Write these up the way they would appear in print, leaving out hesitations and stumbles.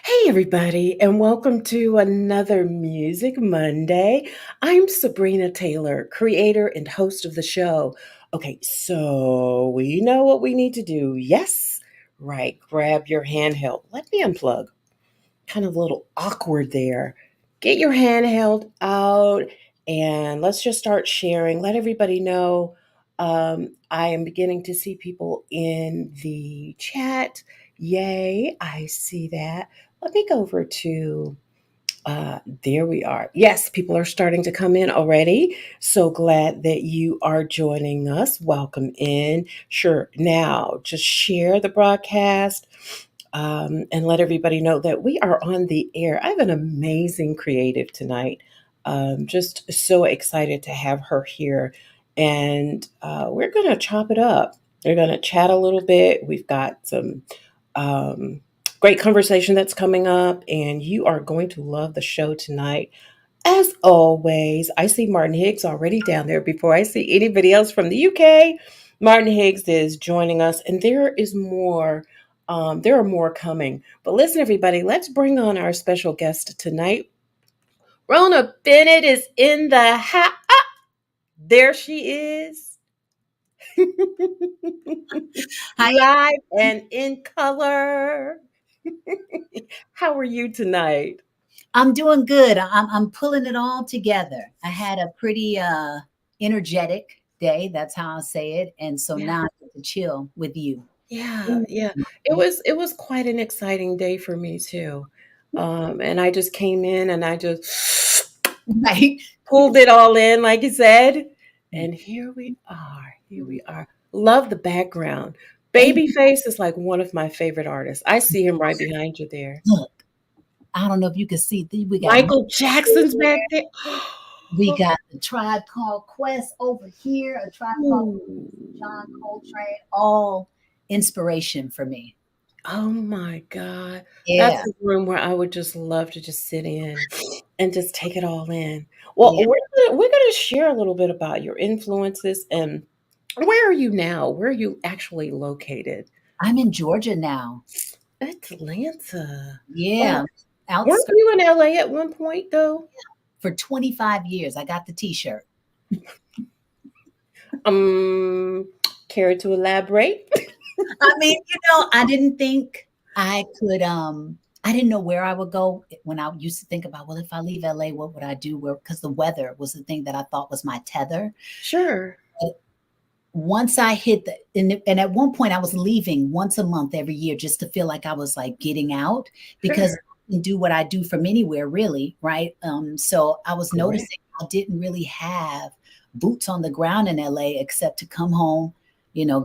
Hey, everybody, and welcome to another Music Monday. I'm Sabrina Taylor, creator and host of the show. Okay, so we know what we need to do. Yes, right, grab your handheld. Let me unplug. Kind of a little awkward there. Get your handheld out and let's just start sharing. Let everybody know. I am beginning to see people in the chat. Yay, I see that. Let me go over to there we are. Yes, people are starting to come in already. So glad that you are joining us. Welcome in. Sure. Now, just share the broadcast and let everybody know that we are on the air. I have an amazing creative tonight. Just so excited to have her here. And we're going to chop it up. We're going to chat a little bit. We've got some um, great conversation that's coming up, and you are going to love the show tonight. As always, I see Martin Higgs already down there before I see anybody else from the UK. Martin Higgs is joining us, and there is more. There are more coming. But listen, everybody, let's bring on our special guest tonight. Rhona Bennett is in the house. There she is. Hi, Live and in color. How are you tonight? I'm doing good. I'm pulling it all together. I had a pretty energetic day. That's how I say it. And so Yeah. now I get to chill with you. Yeah. It was quite an exciting day for me too. And I just came in and I just Right. pulled it all in, like you said. And here we are. Here we are. Love the background. Thank Babyface is like one of my favorite artists. I see him right behind you there. you. Look, I don't know if you can see. We got Michael Jackson's back there. we got the Tribe Called Quest over here, a Tribe Called Ooh. John Coltrane, all inspiration for me. Oh my God. That's Yeah. a room where I would just love to just sit in and just take it all in. Well, Yeah. we're gonna share a little bit about your influences and where are you now? Where are you actually located? I'm in Georgia now. Atlanta. Yeah. Wow. Weren't Outskirts you in LA at one point though? for 25 years. I got the t-shirt. Um, Care to elaborate? I mean, I didn't think I could I didn't know where I would go when I used to think about, well, if I leave LA, what would I do? Where because the weather was the thing that I thought was my tether. Sure. But once I hit and at one point I was leaving once a month every year just to feel like I was like getting out because Sure. I can do what I do from anywhere, really, right? So I was Correct. noticing I didn't really have boots on the ground in LA except to come home,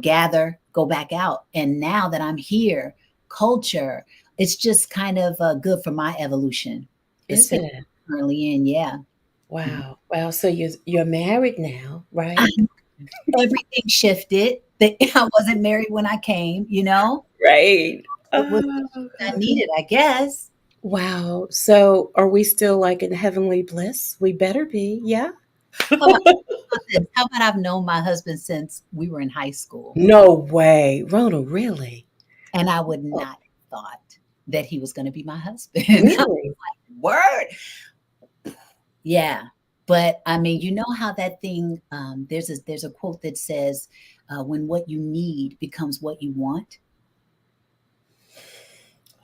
gather, go back out. And now that I'm here, culture, it's just kind of good for my evolution, the Is space it? I'm currently in. Yeah. Wow. Wow. So you're married now, right? Everything shifted. I wasn't married when I came. Right. It was Oh, I God. needed, I guess. Wow. So are we still like in heavenly bliss? We better be. Yeah. How about this? How about I've known my husband since we were in high school, No way. Rhoda, really? and I would Oh, not have thought that he was going to be my husband. really? Word. Yeah. But I mean, you know how that thing, there's a quote that says, when what you need becomes what you want.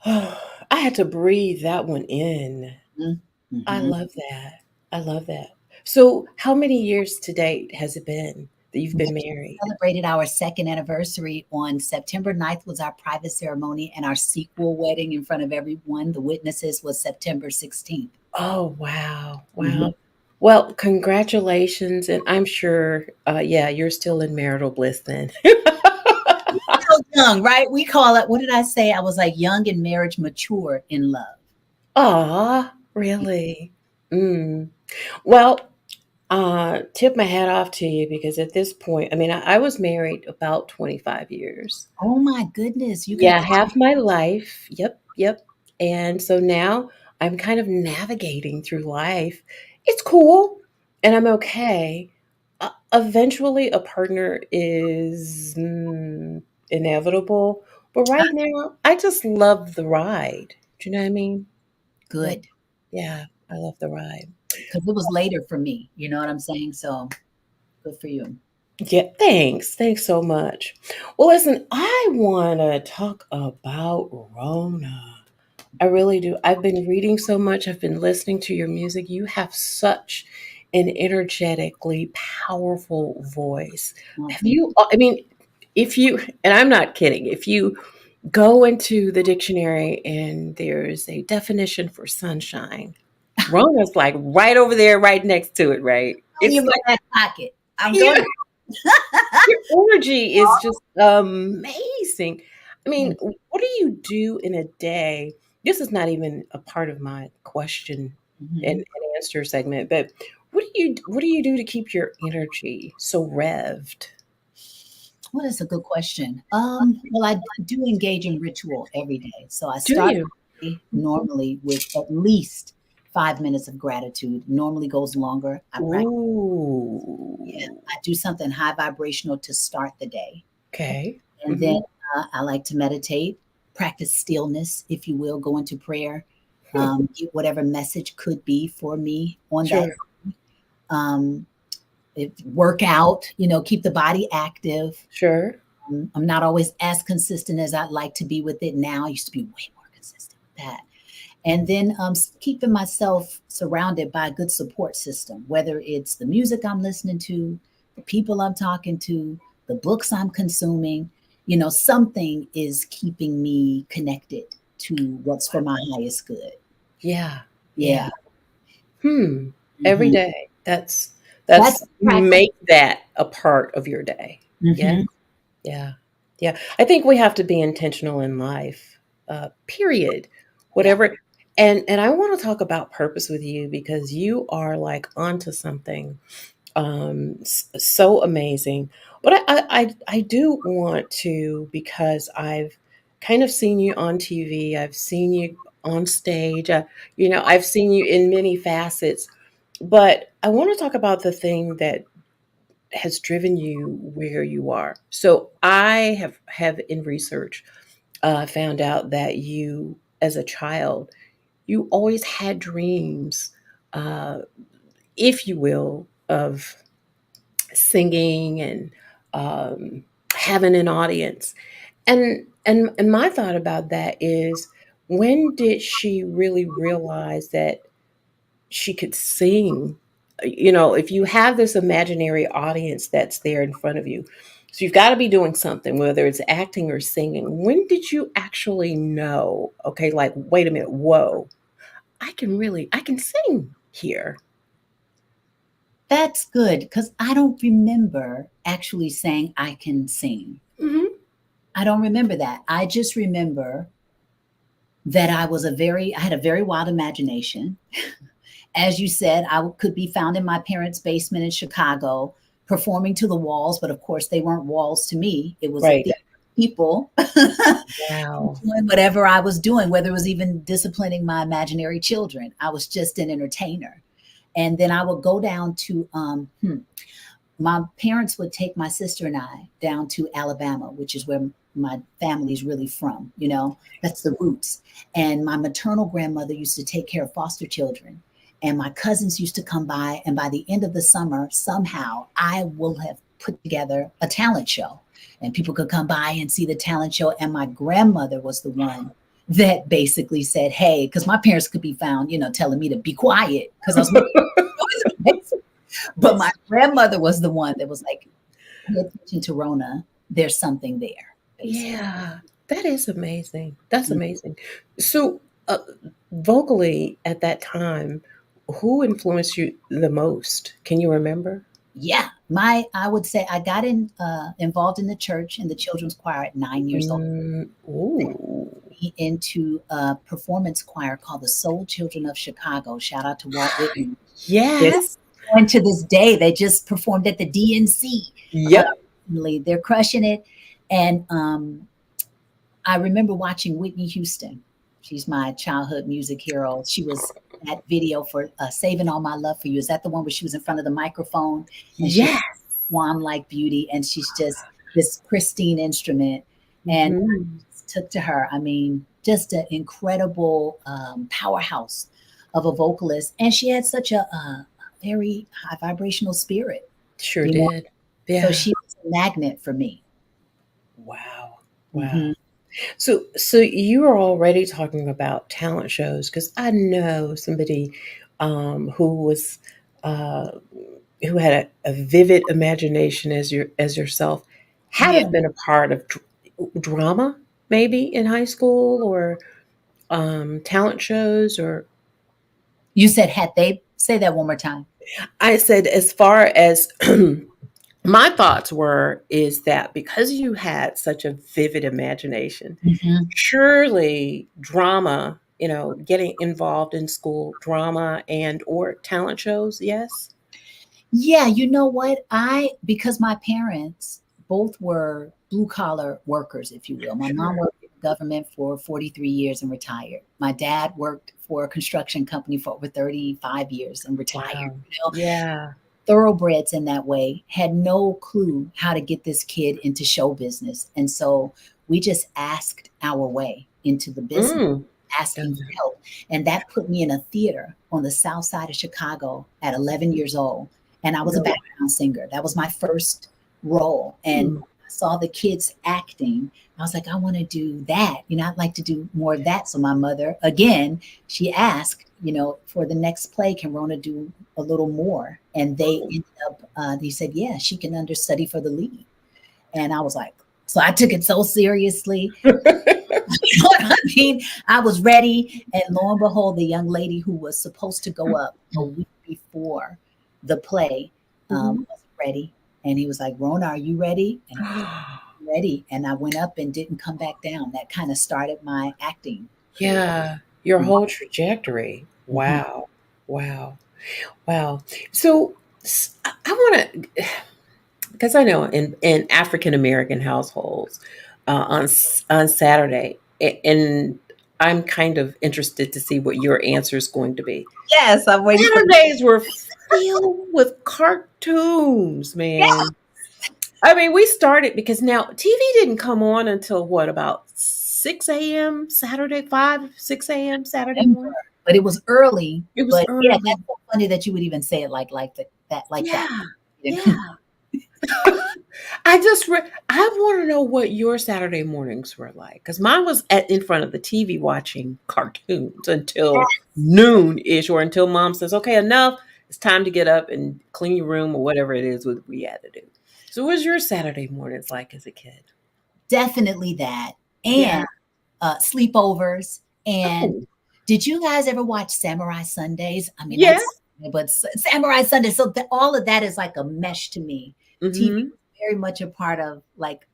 I had to breathe that one in. I Mm-hmm. love that. I love that. So how many years to date has it been that you've been married? Celebrated our second anniversary on September 9th was our private ceremony, and our sequel wedding in front of everyone, the witnesses, was September 16th. Oh, wow. Mhm. Wow. Well, congratulations. And I'm sure, yeah, you're still in marital bliss then. Still young, right? We call it, what did I say? I was like young in marriage, mature in love. Aw, really? Mm. Well, Tip my hat off to you because at this point, I mean, I was married about 25 years. Oh my goodness, you got Yeah, the half my life. Yep, yep. And so now I'm kind of navigating through life. It's cool and I'm okay. Eventually, a partner is inevitable. But right now, I just love the ride. Do you know what I mean? Yeah, good yeah, I love the ride. because it was later for me. You know what I'm saying? So good for you. Yeah, thanks. Thanks so much. Well, listen, I want to talk about Rona. I really do. I've been reading so much. I've been listening to your music. You have such an energetically powerful voice. Oh, Have thank you, I mean, if you, and I'm not kidding, if you go into the dictionary and there's a definition for sunshine, Rona's like right over there, right next to it, right? you It's in my like, back pocket. I'm yeah, going. your energy is just amazing. I mean, Thank what do you do in a day? This is not even a part of my question you. and answer segment, but what do you do to keep your energy so revved? Well, that's a good question. Well, I do engage in ritual every day. So I Do start you? my day normally with at least 5 minutes of gratitude. Normally goes longer. I practice. Yeah, Ooh. I do something high vibrational to start the day. Okay. And then Hmm. I like to meditate, practice stillness, if you will, go into prayer, get whatever message could be for me on that. Sure. Um, Work out, keep the body active. Sure. I'm not always as consistent as I'd like to be with it now. I used to be way more consistent with that. And then keeping myself surrounded by a good support system, whether it's the music I'm listening to, the people I'm talking to, the books I'm consuming. Something is keeping me connected to what's for my highest good. Yeah. Yeah. Yeah. Hmm. Every Hmm. day. That's That's practice. make that a part of your day. Yeah. Hmm. Yeah. Yeah. I think we have to be intentional in life, period. Yeah. Whatever. And I want to talk about purpose with you because you are like onto something so amazing. But I do want to because I've kind of seen you on TV. I've seen you on stage. I've seen you in many facets. But I want to talk about the thing that has driven you where you are. So I have in research found out that you, as a child, you always had dreams, uh, if you will, of singing and um, having an audience. And my thought about that is, when did she really realize that she could sing? If you have this imaginary audience that's there in front of you, so you've got to be doing something, whether it's acting or singing. When did you actually know, okay, like, wait a minute, whoa, I can sing here? That's good because I don't remember actually saying I can sing. Hmm. I don't remember that. I just remember that I had a very wild imagination. As you said, I could be found in my parents' basement in Chicago performing to the walls, but of course they weren't walls to me. It was a Right. theater of people Wow. doing whatever I was doing, whether it was even disciplining my imaginary children. I was just an entertainer. And then I would go down to my parents would take my sister and I down to Alabama, which is where my family's really from. That's the roots. And my maternal grandmother used to take care of foster children. And my cousins used to come by. And by the end of the summer, somehow I will have put together a talent show. And people could come by and see the talent show. And my grandmother was the one that basically said, hey, because my parents could be found, telling me to be quiet because I was making noise. But my grandmother was the one that was like, pay attention to Rhona. There's something there, basically. Yeah, that is amazing. That's amazing. So, vocally at that time, who influenced you the most? Can you remember? Yeah, I would say I got involved in the church in the children's choir at 9 years old. Ooh. Into a performance choir called the Soul Children of Chicago. Shout out to Walt Whitman. There's Yes. And to this day, they just performed at the DNC. Yep. Recently. They're crushing it. And I remember watching Whitney Houston. She's my childhood music hero. She was that video for Saving All My Love for You. Is that the one where she was in front of the microphone and she Yes. swan like beauty, and she's just this pristine instrument. And I Mhm. just took to her. I mean, just an incredible powerhouse of a vocalist. And she had such a very high vibrational spirit, Sure you know. did. So Yeah. she was a magnet for me. Wow. Wow. Hmm. So you were already talking about talent shows because I know somebody who was uh, who had a vivid imagination as yourself, had Yeah. have been a part of drama maybe in high school or talent shows or You said, had they? Say that one more time. I said as far as my thoughts were is that because you had such a vivid imagination, Hmm. surely drama, getting involved in school drama and or talent shows, yes? Yeah, you know what? Because my parents both were blue collar workers, if you will. My mom Sure. worked in the government for 43 years and retired. My dad worked for a construction company for over 35 years and retired. Wow. You know, Yeah. thoroughbreds in that way, had no clue how to get this kid into show business. And so we just asked our way into the business, Mm. asking for help. And that put me in a theater on the south side of Chicago at 11 years old. And I was a No. background singer. That was my first role. And Mm. I saw the kids acting. I was like, I want to do that. I'd like to do more of that. So my mother, again, she asked, for the next play, can Rhona do a little more? And they Oh. ended up, they said, yeah, she can understudy for the lead. And I was like, so I took it so seriously. You know what I mean? I was ready. And lo and behold, the young lady who was supposed to go up a week before the play Mhm. wasn't ready. And he was like, Rhona, are you ready? And I was like, "I'm ready." And I went up and didn't come back down. That kind of started my acting career. Yeah, your Mhm. whole trajectory. Mhm. Wow. Wow. Wow. So I want to, because I know in African American households on Saturday, and I'm kind of interested to see what your answer is going to be. Yes, I'm waiting for you. Saturdays were filled with cartoons, Yeah, man. I mean, we started because now TV didn't come on until what about 6 a.m. Saturday, 6 a.m. I Saturday remember, morning. but it was early. It was But yeah, early. that's so funny that you would even say it like that, like that. Yeah, yeah. I want to know what your Saturday mornings were like because mine was in front of the TV watching cartoons until noon ish or until mom says, "Okay, enough. It's time to get up and clean your room or whatever it is what we had to do." So, what was your Saturday mornings like as a kid? Definitely that. Yeah. And sleepovers. And Oh, did you guys ever watch Samurai Sundays? I mean, yeah. that's, but Samurai Sundays. So all of that is like a mesh to me. TV Mm-hmm. was very much a part of, like,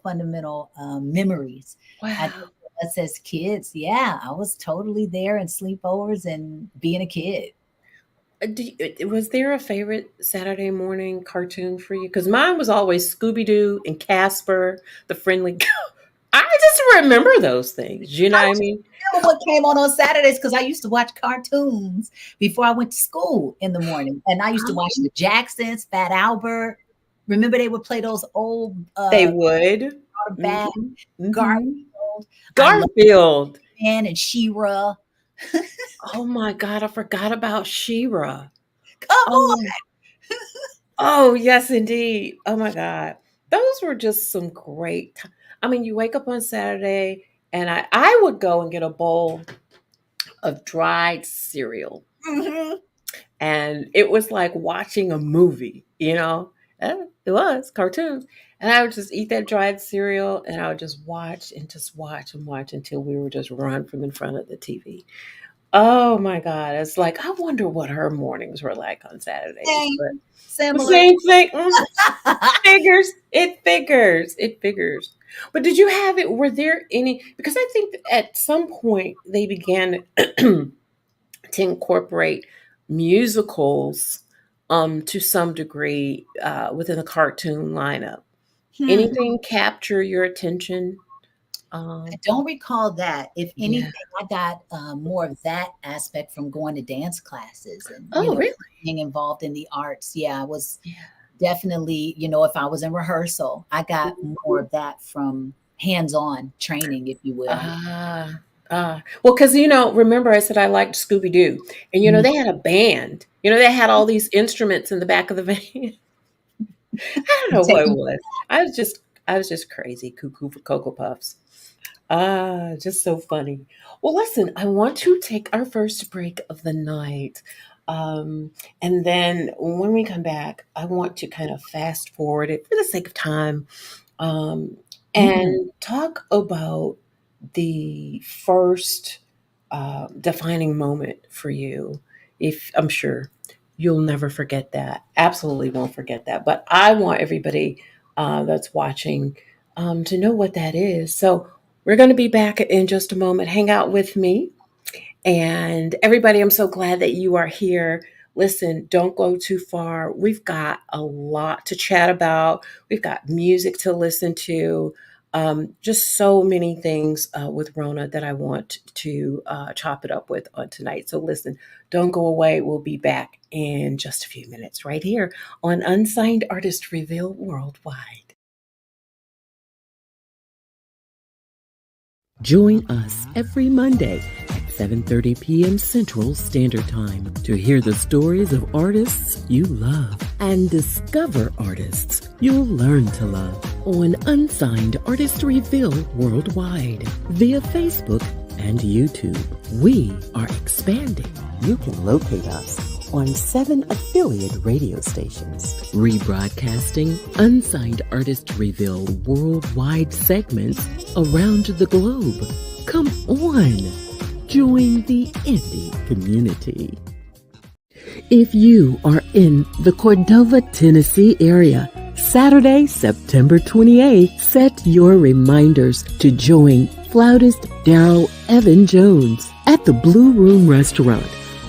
fundamental memories. I know Wow. for us as kids, yeah, I was totally there in sleepovers and being a kid. Was there a favorite Saturday morning cartoon for you? Because mine was always Scooby Doo and Casper, the Friendly. I just remember those things. You know I what I don't mean? remember what came on Saturdays because I used to watch cartoons before I went to school in the morning. And I used to watch the Jacksons, Fat Albert. Remember they would play those old They would. bad Mhm, mhm. Garfield. I love Garfield. Man and She-Ra. Oh my god, I forgot about She-Ra. Come on. Oh. Oh, yes, indeed. Oh my god. Those were just some great I mean, you wake up on Saturday and I would go and get a bowl of dried cereal. Mhm. And it was like watching a movie, you know? It was cartoons. And I would just eat that dried cereal and I would just watch and just watch and watch until we were just run from in front of the TV. Oh my God. It's like, I wonder what her mornings were like on Saturdays. But Same. the Similar. same thing. Figures. It figures. It figures. But did you have it? Were there any? Because I think that at some point they began to incorporate musicals to some degree within the cartoon lineup. Hmm. Anything capture your attention? I Um, don't recall that. If yeah. anything, I got more of that aspect from going to dance classes and, Oh, really? being involved in the arts. Yeah, I was Yeah. definitely, if I was in rehearsal, I got more of that from hands-on training, if you will. Ah, well, because remember I said I liked Scooby Doo, and Mhm. they had a band. They had all these instruments in the back of the van. I don't know what it Taking was. I was just crazy, cuckoo for Cocoa Puffs. Just so funny. Well, listen, I want to take our first break of the night. Um, and then when we come back, I want to kind of fast forward it for the sake of time, um, Mhm. and talk about the first defining moment for you. If I'm sure you'll never forget that, absolutely won't forget that. But I want everybody that's watching to know what that is. So we're going to be back in just a moment. Hang out with me. And everybody, I'm so glad that you are here. Listen, don't go too far. We've got a lot to chat about. We've got music to listen to. Just so many things with Rona that I want to chop it up with on tonight. So listen, don't go away. We'll be back in just a few minutes right here on Unsigned Artist Reveal Worldwide. Join us every Monday at 7:30 p.m. Central Standard Time to hear the stories of artists you love and discover artists you'll learn to love on Unsigned Artist Reveal Worldwide via Facebook and YouTube. We are expanding. You can locate us on 7 affiliate radio stations, rebroadcasting Unsigned Artist Reveal worldwide segments around the globe. Come on, join the indie community. If you are in the Cordova, Tennessee area, Saturday, September 28th, set your reminders to join flautist Daryl Evan Jones at the Blue Room Restaurant,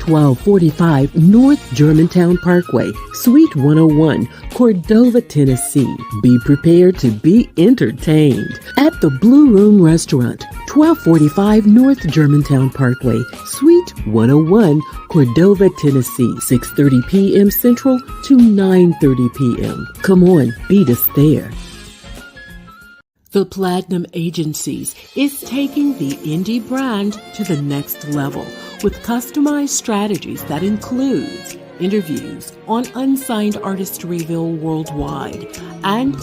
1245 North Germantown Parkway, Suite 101, Cordova, Tennessee. Be prepared to be entertained at the Blue Room Restaurant, 1245 North Germantown Parkway, Suite 101, Cordova, Tennessee, 6:30 p.m. Central to 9:30 p.m. Come on, beat us there. The Platinum Agencies is taking the indie brand to the next level with customized strategies that includes interviews on Unsigned Artist Reveal Worldwide and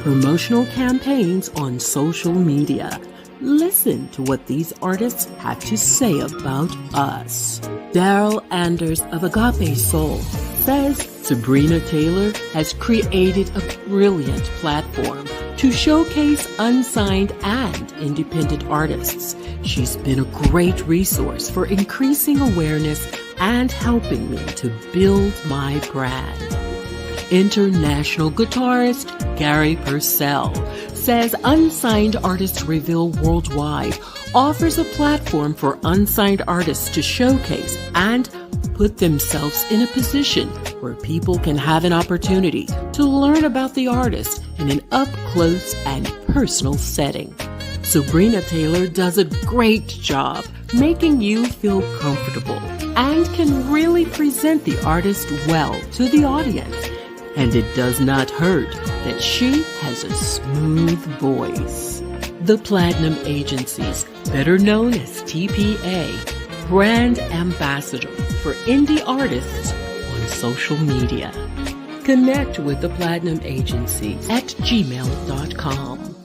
promotional campaigns on social media. Listen to what these artists have to say about us. Daryl Anders of Agape Soul says Sabrina Taylor has created a brilliant platform to showcase unsigned and independent artists. She's been a great resource for increasing awareness and helping me to build my brand. International guitarist Gary Purcell says Unsigned Artist Reveal Worldwide offers a platform for unsigned artists to showcase and put themselves in a position where people can have an opportunity to learn about the artist in an up-close and personal setting. Sabrina Taylor does a great job making you feel comfortable and can really present the artist well to the audience. And it does not hurt that she has a smooth voice. The Platinum Agencies, better known as TPA, brand ambassador for indie artists on social media. Connect with the Platinum Agency at gmail.com.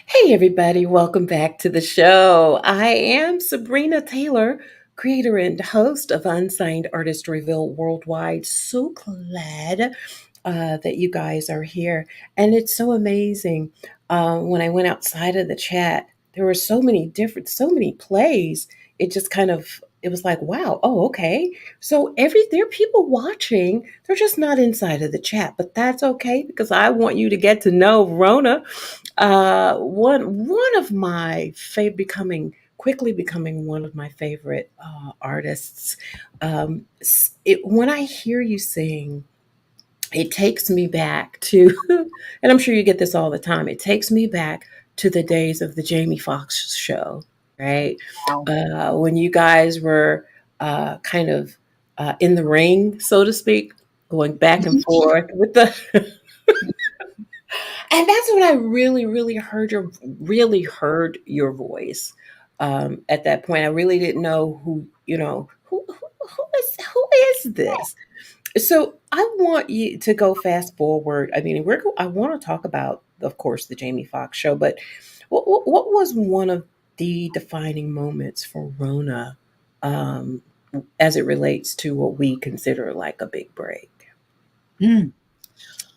Hey, everybody, welcome back to the show. I am Sabrina Taylor, creator and host of Unsigned Artist Reveal Worldwide. So glad that you guys are here. And it's so amazing. When I went outside of the chat, there were so many plays. It just kind of, it was like, wow, oh, okay. So there are people watching. They're just not inside of the chat, but that's okay because I want you to get to know Rona. One of my favorite becoming quickly becoming one of my favorite artists. When I hear you sing, it takes me back to, and I'm sure you get this all the time, it takes me back to the days of the Jamie Foxx show, right? Wow. When you guys were kind of in the ring, so to speak, going back and forth with the, and that's when I really heard your voice. At that point, I really didn't know who, who is this? So I want you to go fast forward. I mean, I want to talk about, of course, the Jamie Foxx show, but what was one of the defining moments for Rona, um, as it relates to what we consider like a big break? Mm.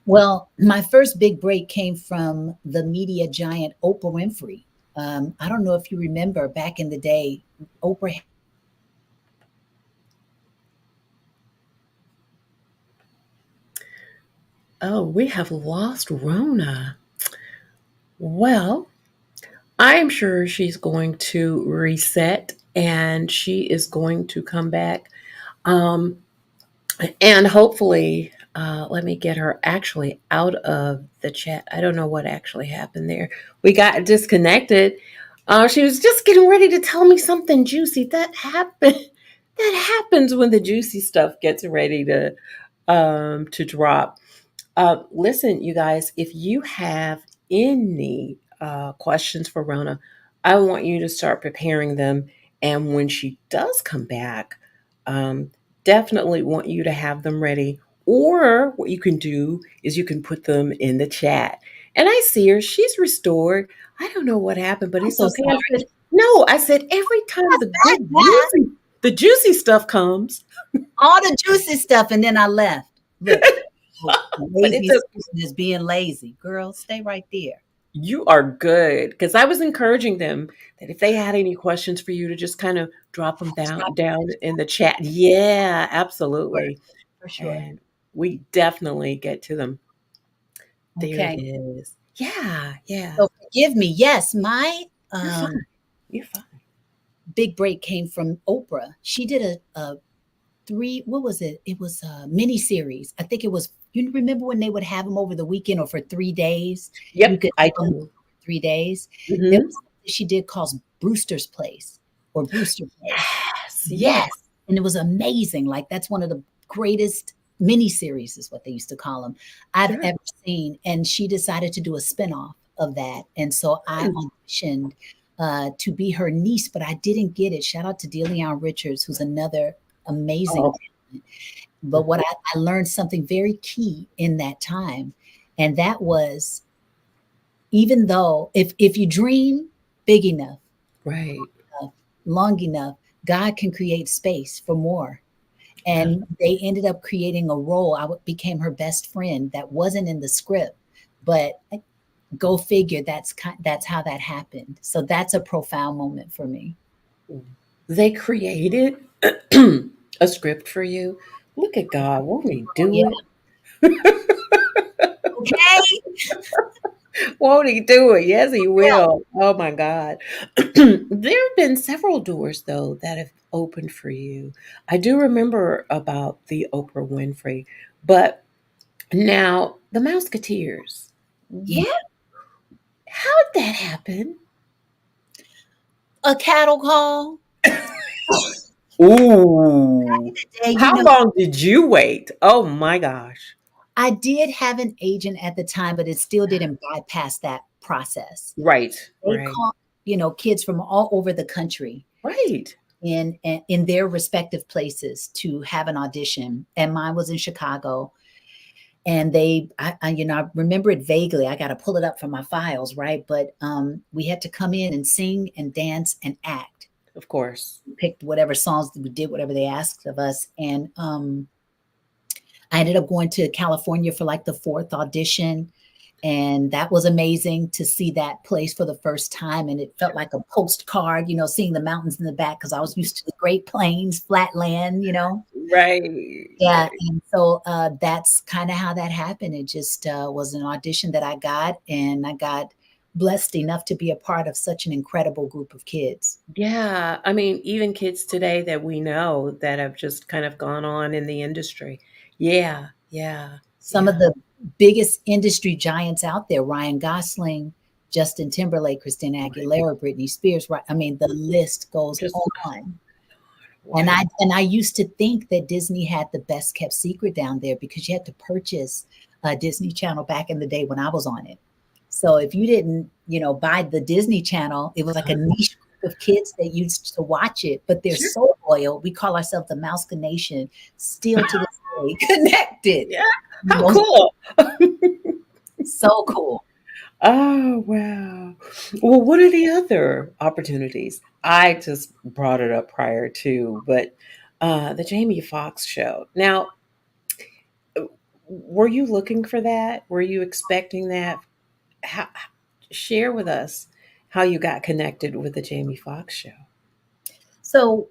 Well, my first big break came from the media giant Oprah Winfrey. I don't know if you remember back in the day, Oprah. Oh, we have lost Rona. Well, I am sure she's going to reset and she is going to come back. Um, And hopefully, let me get her actually out of the chat. I don't know what actually happened there. We got disconnected. She was just getting ready to tell me something juicy. That happened. That happens when the juicy stuff gets ready to drop. Listen, you guys, if you have any questions for Rona, I want you to start preparing them. And when she does come back, um, definitely want you to have them ready. Or what you can do is you can put them in the chat. And I see her; she's restored. I don't know what happened, but I'm it's so okay. I sorry. said no. I said every time the juicy stuff comes, All the juicy stuff, and then I left. Look, but lazy it's a Susan is being lazy. Girl, stay right there. You are good because I was encouraging them that if they had any questions for you to just kind of drop them down in the chat. Yeah, absolutely. For sure. And we definitely get to them. There it Okay. is. Yeah, yeah. So forgive me. Yes, my You're fine. You're fine. big break came from Oprah. She did a three, what was it? It was a mini series. I think it was, you remember when they would have them over the weekend or for 3 days? You Yep, could I have them do. 3 days. There Hmm. was something she did called Brewster's Place or Brewster Place. Yes, Yes. yes. And it was amazing. Like that's one of the greatest mini series is what they used to call them I've Sure. ever seen. And she decided to do a spinoff of that. And so I Mm. auditioned to be her niece, but I didn't get it. Shout out to Deleon Richards, who's another amazing Oh, talent. But what I learned something very key in that time, and that was even though if you dream big enough, right. enough, long enough, God can create space for more. Yeah. And they ended up creating a role. Became her best friend that wasn't in the script, but go figure. That's how that happened. So that's a profound moment for me. They created a script for you. Look at God. Won't He Oh do yeah. it? Okay. Won't He do it? Yes, He Yeah. will. Oh my God. There have been several doors, though, that have opened for you. I do remember about the Oprah Winfrey, but now the Mouseketeers. Yeah. What? How did that happen? A cattle call. Ooh. And How long did you wait? Oh my gosh. I did have an agent at the time, but it still didn't bypass that process. Right, They right, called, kids from all over the country right. in their respective places to have an audition. And mine was in Chicago. And I remember it vaguely. I got to pull it up from my files, right? But we had to come in and sing and dance and act. Of course. We picked whatever songs we did, whatever they asked of us. And I ended up going to California for like the fourth audition. And that was amazing to see that place for the first time. And it felt like a postcard, seeing the mountains in the back because I was used to the Great Plains, flat land. Right, Yeah. right. And so that's kind of how that happened. It just was an audition that I got, and I got blessed enough to be a part of such an incredible group of kids. Yeah, I mean, even kids today that we know that have just kind of gone on in the industry. Yeah, yeah, Some of yeah. the biggest industry giants out there, Ryan Gosling, Justin Timberlake, Christina Right. Aguilera, Britney Spears, right? I mean, the list goes Just on. And wow. I used to think that Disney had the best kept secret down there because you had to purchase a Disney Channel back in the day when I was on it. So if you didn't, buy the Disney Channel, it was like a niche group of kids that used to watch it, but they're Sure. so loyal. We call ourselves the Mouse Nation, still to this day connected. Yeah. You How know, cool. so cool. Oh, wow. Well, what are the other opportunities? I just brought it up prior to, but the Jamie Foxx show. Now, were you looking for that? Were you expecting that? How, share with us how you got connected with the Jamie Foxx show. So,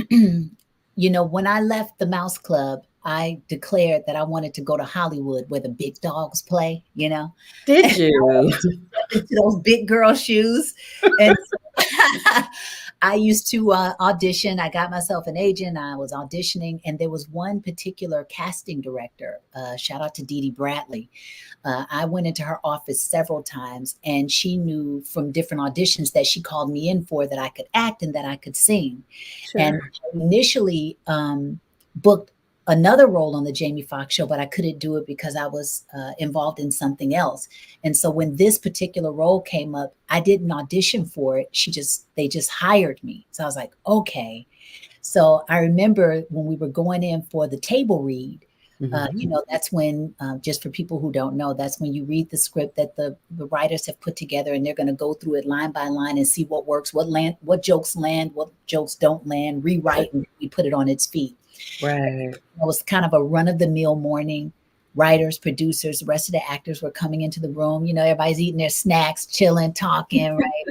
when I left the Mouse Club, I declared that I wanted to go to Hollywood where the big dogs play, Did And I you? wanted to step into those big girl shoes. And so I used to audition. I got myself an agent. I was auditioning, and there was one particular casting director. Shout out to Dee Dee Bradley. I went into her office several times, and she knew from different auditions that she called me in for that I could act and that I could sing. And Sure. I initially booked another role on the Jamie Foxx show, but I couldn't do it because I was involved in something else. And so when this particular role came up, I didn't audition for it. They just hired me. So I was like, okay. So I remember when we were going in for the table read, Mhm. that's when, just for people who don't know, that's when you read the script that the writers have put together, and they're going to go through it line by line and see what works, what jokes land, what jokes don't land, rewrite, and we put it on its feet. Right. It was kind of a run of the mill morning. Writers, producers, the rest of the actors were coming into the room. Everybody's eating their snacks, chilling, talking, right?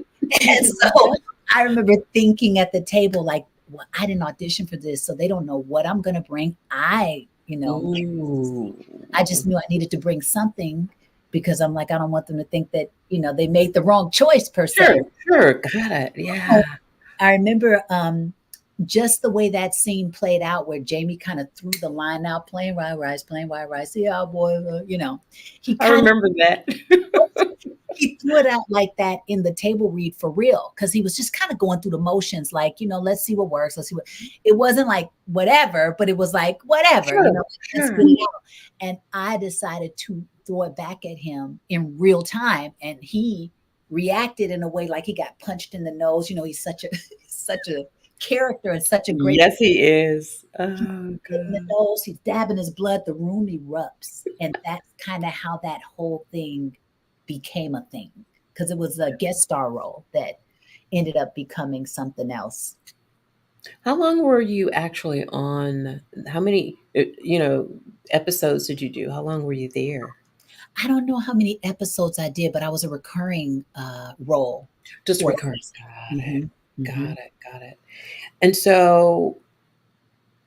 And so I remember thinking at the table, like, well, I didn't audition for this, so they don't know what I'm going to bring. Ooh. I just knew I needed to bring something because I'm like, I don't want them to think that, they made the wrong choice per Sure, se. sure. Got it. Yeah. I remember just the way that scene played out, where Jamie kind of threw the line out, playing White Rice, playing White Rice. Yeah, boy, he I kind of remember that. he threw it out like that in the table read for real, because he was just kind of going through the motions, like, let's see what works, let's see what. It wasn't like whatever, but it was like whatever, Sure, let's sure. get it out. And I decided to throw it back at him in real time, and he reacted in a way like he got punched in the nose. He's such a such a character and such a great. Yes, he is. He Oh, hit in the God. nose, he's dabbing his blood, the room erupts. And that's kind of how that whole thing became a thing, because it was a guest star role that ended up becoming something else. How long were you actually on? How many, episodes did you do? How long were you there? I don't know how many episodes I did, but I was a recurring role Just for recurring. others. Got it. Hmm. Hmm. Got it. Got it. And so,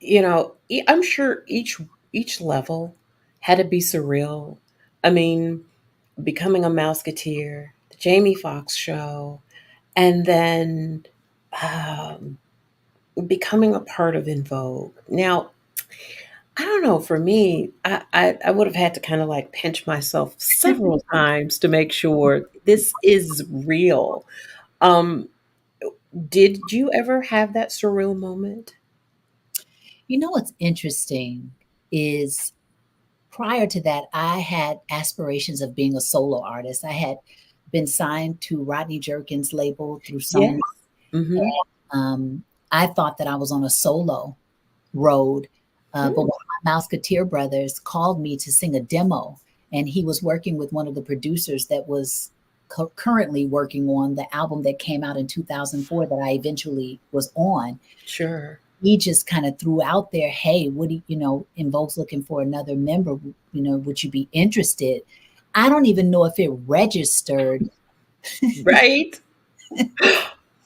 I'm sure each level had to be surreal. I mean, becoming a Mouseketeer, the Jamie Foxx show, and then um, becoming a part of In Vogue. Now, I don't know. For me, I would have had to kind of like pinch myself several times to make sure this is real. Um, did you ever have that surreal moment? What's interesting is, prior to that, I had aspirations of being a solo artist. I had been signed to Rodney Jerkins' label through Yes. Sony. Mm-hmm. I thought that I was on a solo road, but one of my Mouseketeer brothers called me to sing a demo, and he was working with one of the producers that was currently working on the album that came out in 2004 that I eventually was on. Sure. He just kind of threw out there, hey, what do In Vogue's looking for another member, would you be interested? I don't even know if it registered. Right?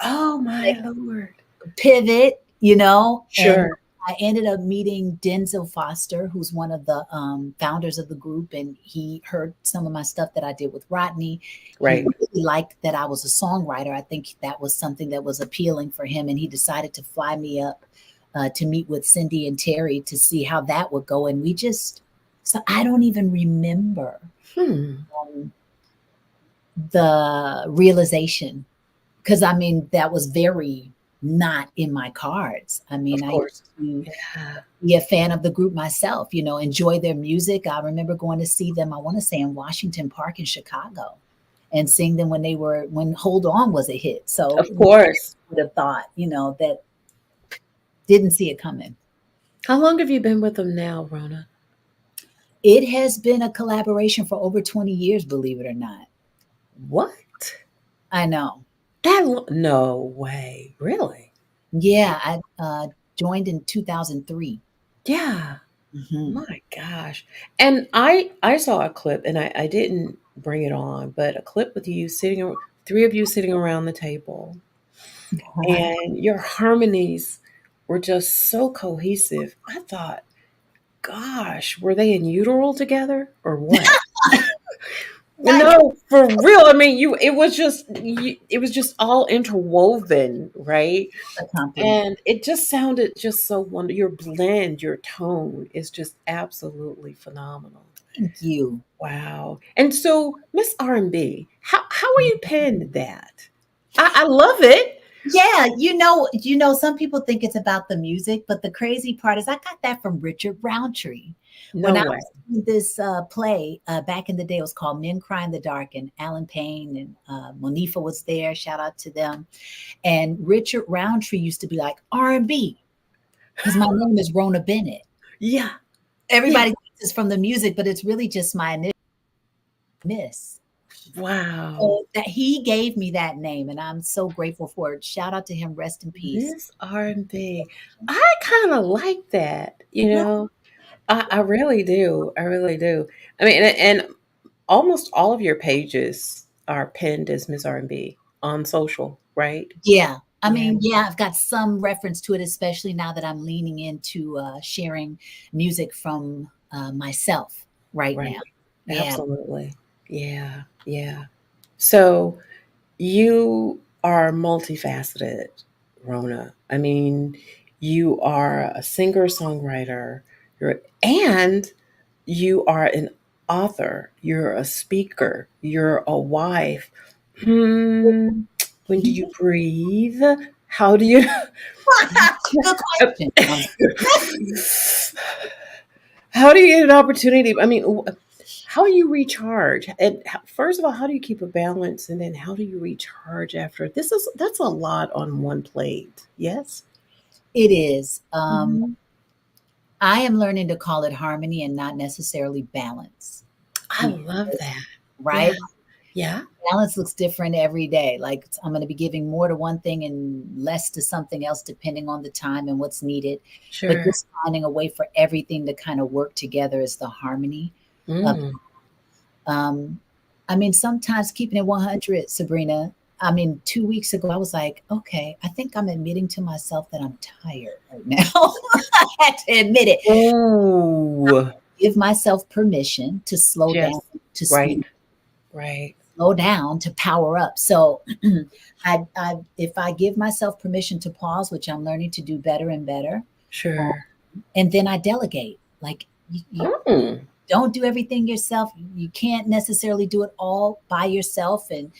Oh my lord. Pivot, and Sure. I ended up meeting Denzel Foster, who's one of the founders of the group, and he heard some of my stuff that I did with Rodney. He Right. really liked that I was a songwriter. I think that was something that was appealing for him, and he decided to fly me up to meet with Cindy and Terry to see how that would go. And so I don't even remember Hmm. um, the realization, because I mean, that was very not in my cards. I Of mean, I course. used to Yeah. be a fan of the group myself, enjoy their music. I remember going to see them, I want to say in Washington Park in Chicago, and seeing them when Hold On was a hit. So Of course. would have thought, that didn't see it coming. How long have you been with them now, Rhona? It has been a collaboration for over 20 years, believe it or not. What? I know. No way. Really? Yeah, I joined in 2003. Yeah. Hmm. My gosh. And I saw a clip and I didn't bring it on, but a clip with you three of you sitting around the table, and your harmonies were just so cohesive. I thought, gosh, were they in utero together or what? Nice. No, for real. I mean, it was just all interwoven, right? A compliment. And it just sounded just so wonderful. Your blend, your tone is just absolutely phenomenal. Thank you. Wow. And so, Miss R&B, how are you penned that? I love it. Yeah, some people think it's about the music, but the crazy part is I got that from Richard Roundtree. When No I way. was in this play back in the day, it was called Men Cry in the Dark, and Alan Payne and Monifa was there. Shout out to them. And Richard Roundtree used to be like R&B because my name is Rhona Bennett. Yeah. Yeah. Everybody thinks it's from the music, but it's really just my initial miss. Wow. So that he gave me that name, and I'm so grateful for it. Shout out to him. Rest in peace. Miss R&B. I kind of like that, you Yeah. know. I really do. I really do. I mean, and almost all of your pages are pinned as Miss R&B on social, right? Yeah. I Yeah. mean, yeah, I've got some reference to it, especially now that I'm leaning into sharing music from myself right Right. now. Yeah. Absolutely. Yeah. Yeah. So you are multifaceted, Rona. I mean, you are a singer-songwriter, and you are an author, you're a speaker, you're a wife. Hmm. When do you breathe? How do you Good question. how do you get an opportunity? I mean, how do you recharge? And first of all, how do you keep a balance? And then how do you recharge after? That's a lot on one plate. Yes. It is. Mhm. I am learning to call it harmony and not necessarily balance. I love Because, that. Yeah. right? Yeah. Balance looks different every day. Like I'm going to be giving more to one thing and less to something else, depending on the time and what's needed. But Sure. just finding a way for everything to kind of work together is the harmony of. Mm. Um, I mean, sometimes keeping it 100, Sabrina. I mean, 2 weeks ago, I was like, okay, I think I'm admitting to myself that I'm tired right now. I had to admit it. Oh. Give myself permission to slow down, Yes. to Right. speed, Right. slow down, to power up. So, if I give myself permission to pause, which I'm learning to do better and better, um, Sure. and then I delegate. Like you Mm. don't do everything yourself. You can't necessarily do it all by yourself, and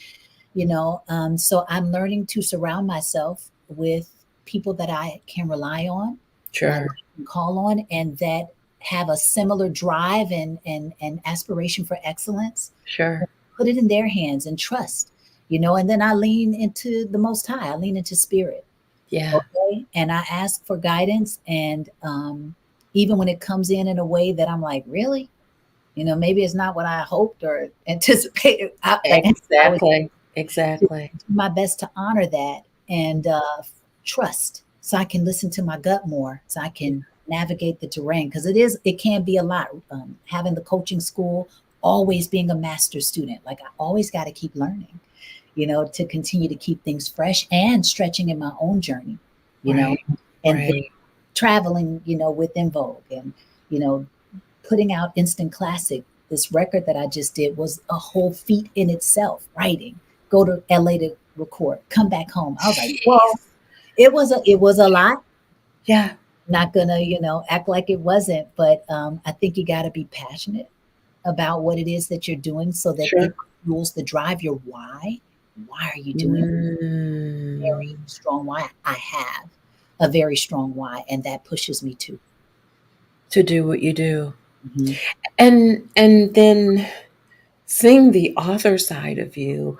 so I'm learning to surround myself with people that I can rely on, that Sure. I can call on, and that have a similar drive and aspiration for excellence. Sure. Put it in their hands and trust, and then I lean into the Most High. I lean into spirit. Yeah. Okay, and I ask for guidance, and even when it comes in a way that I'm like, really, maybe it's not what I hoped or anticipated. I was Exactly. Exactly. do my best to honor that and trust, so I can listen to my gut more, so I can navigate the terrain, because it can be a lot. Having the coaching school, always being a master student, like I always got to keep learning, to continue to keep things fresh and stretching in my own journey, you know, Right. and then Right. traveling, with En Vogue, and, you know, putting out Instant Classic. This record that I just did was a whole feat in itself. Writing, go to LA to record, come back home. I was like, Jeez. whoa, it was a lot. Yeah, Not gonna, act like it wasn't, but I think you got to be passionate about what it is that you're doing so that it sure. fuels the drive. Your why. Why are you doing it? Very Mm. strong why. I have a very strong why, and that pushes me to. To do what you do. Mhm. And then seeing the author side of you.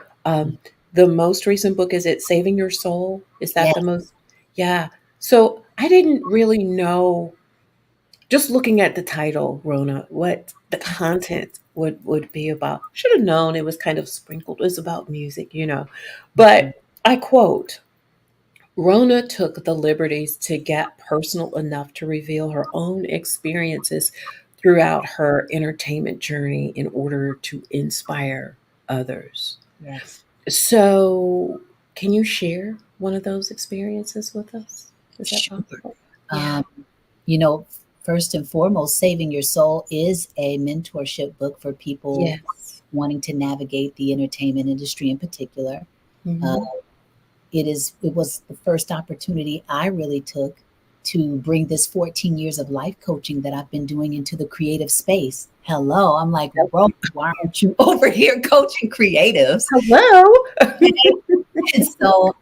The most recent book, is it Saving Your Soul? Is that the Yes, most? Yeah. So I didn't really know, just looking at the title, Rona, what the content would be about. Should have known it was kind of sprinkled. It was about music. mhm. But I quote, Rhona took the liberties to get personal enough to reveal her own experiences throughout her entertainment journey in order to inspire others. Yes, So, can you share one of those experiences with us? Is that sure. possible? Yeah. Um, you know, First and foremost, Saving Your Soul is a mentorship book for people Yes. wanting to navigate the entertainment industry in particular. Uh, Hmm. it was the first opportunity I really took to bring this 14 years of life coaching that I've been doing into the creative space. Hello, I'm like, Yep. bro, why aren't you over here coaching creatives? Hello. And so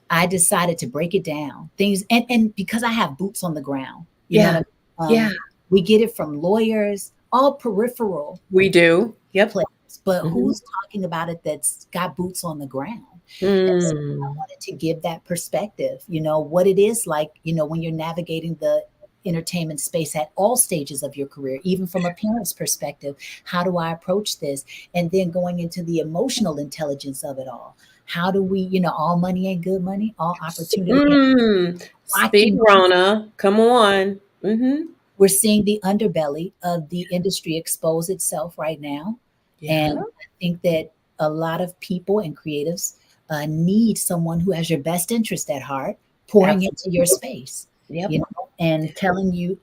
I decided to break it down. Things, and because I have boots on the ground, you know what I Yeah. mean? Yeah. We get it from lawyers, all peripheral We do. Yep. players, but Hmm. who's talking about it that's got boots on the ground? And so I Mm. wanted to give that perspective, what it is like, when you're navigating the entertainment space at all stages of your career, even from a parent's perspective. How do I approach this? And then going into the emotional intelligence of it all. How do we, all money ain't good money, all opportunity ain't Speak, watching. Rona. Come on. Hmm. We're seeing the underbelly of the industry expose itself right now. Yeah. And I think that a lot of people and creatives need someone who has your best interest at heart, pouring into your Absolutely. space, Yep. and telling you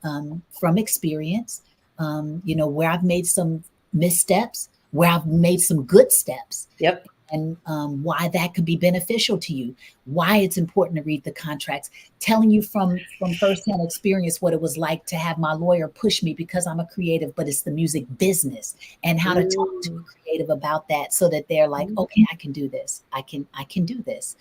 from experience, where I've made some missteps, where I've made some good steps, Yep. and why that could be beneficial to you, why it's important to read the contracts, telling you from firsthand experience what it was like to have my lawyer push me because I'm a creative, but it's the music business, and how to talk to Mm. a creative about that so that they're like, okay, I can do this. I can do this.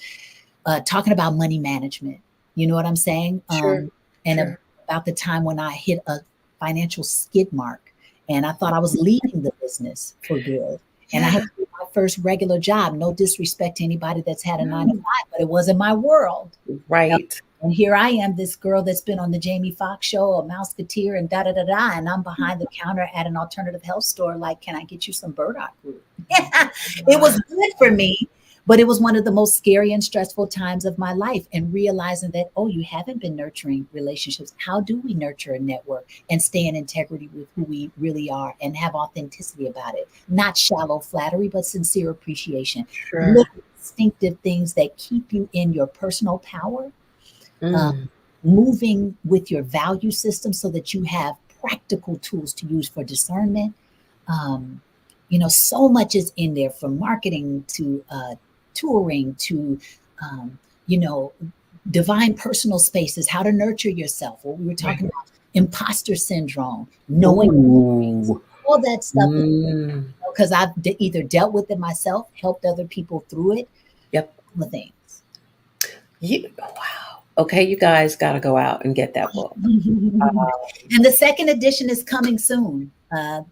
Talking about money management, you know what I'm saying? Sure. And Sure. about the time when I hit a financial skid mark and I thought I was leaving the business for good. And I had Yeah. to do my first regular job. No disrespect to anybody that's had a nine to No. five, but it wasn't my world. Right. And here I am, this girl that's been on the Jamie Foxx show, a Mouseketeer, and da da da da. And I'm behind the counter at an alternative health store, like, can I get you some burdock root? It was good for me, but it was one of the most scary and stressful times of my life. And realizing that, oh, you haven't been nurturing relationships. How do we nurture a network and stay in integrity with who we really are and have authenticity about it? Not shallow flattery, but sincere appreciation. Sure. Little instinctive things that keep you in your personal power, uh, Mm. moving with your value system so that you have practical tools to use for discernment. Um, so much is in there, from marketing to touring to, um, you know, divine personal spaces, how to nurture yourself. What we were Right. talking about, imposter syndrome, knowing Ooh. all that stuff, Mm. because I've either dealt with it myself, helped other people through it, Yep. all the things. Wow. Okay, you guys got to go out and get that book. And the second edition is coming soon.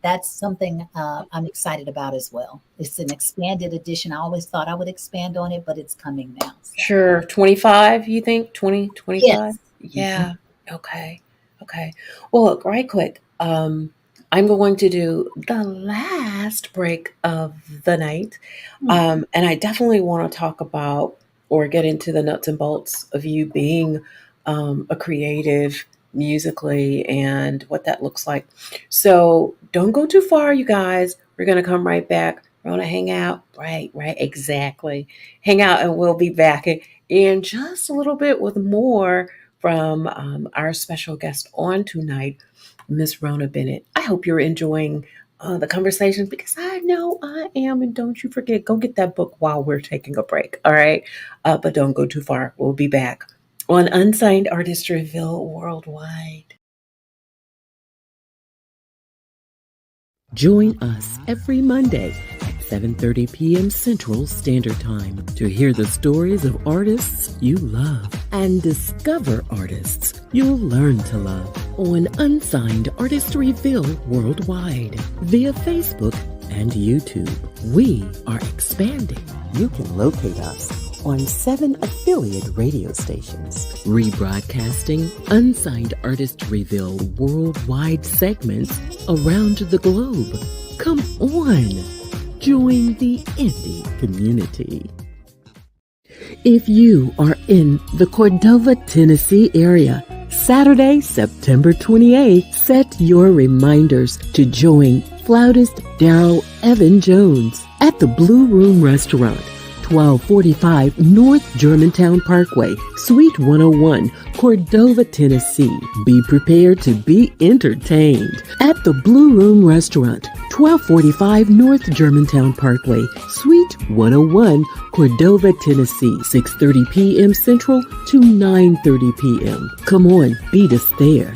That's something I'm excited about as well. It's an expanded edition. I always thought I would expand on it, but it's coming now. So, Sure. 25, you think? 2025? yes. Mhm. Yeah. Okay. Okay. Well, look, right quick. I'm going to do the last break of the night. Hmm. And I definitely want to talk about or get into the nuts and bolts of you being a creative musically and what that looks like. So don't go too far, you guys. We're going to come right back. We're going to hang out. Right, right, exactly. Hang out, and we'll be back in just a little bit with more from our special guest on tonight, Miss Rhona Bennett. I hope you're enjoying the conversation because I know I am. And don't you forget, go get that book while we're taking a break. All right. But don't go too far. We'll be back on Unsigned Artistreville Worldwide. Join us every Monday at 7:30 p.m. Central Standard Time to hear the stories of artists you love and discover artists you'll learn to love on Unsigned Artistreville Worldwide via Facebook and YouTube. We are expanding. You can locate us on 7 affiliate radio stations, rebroadcasting Unsigned Artistreville worldwide segments around the globe. Come on, join the indie community. If you are in the Cordova, Tennessee area, Saturday, September 28th, set your reminders to join flautist Daryl Evan Jones at the Blue Room Restaurant, 1245 North Germantown Parkway, Suite 101, Cordova, Tennessee. Be prepared to be entertained at the Blue Room Restaurant, 1245 North Germantown Parkway, Suite 101, Cordova, Tennessee, 6:30 p.m. Central to 9:30 p.m. Come on, beat us there.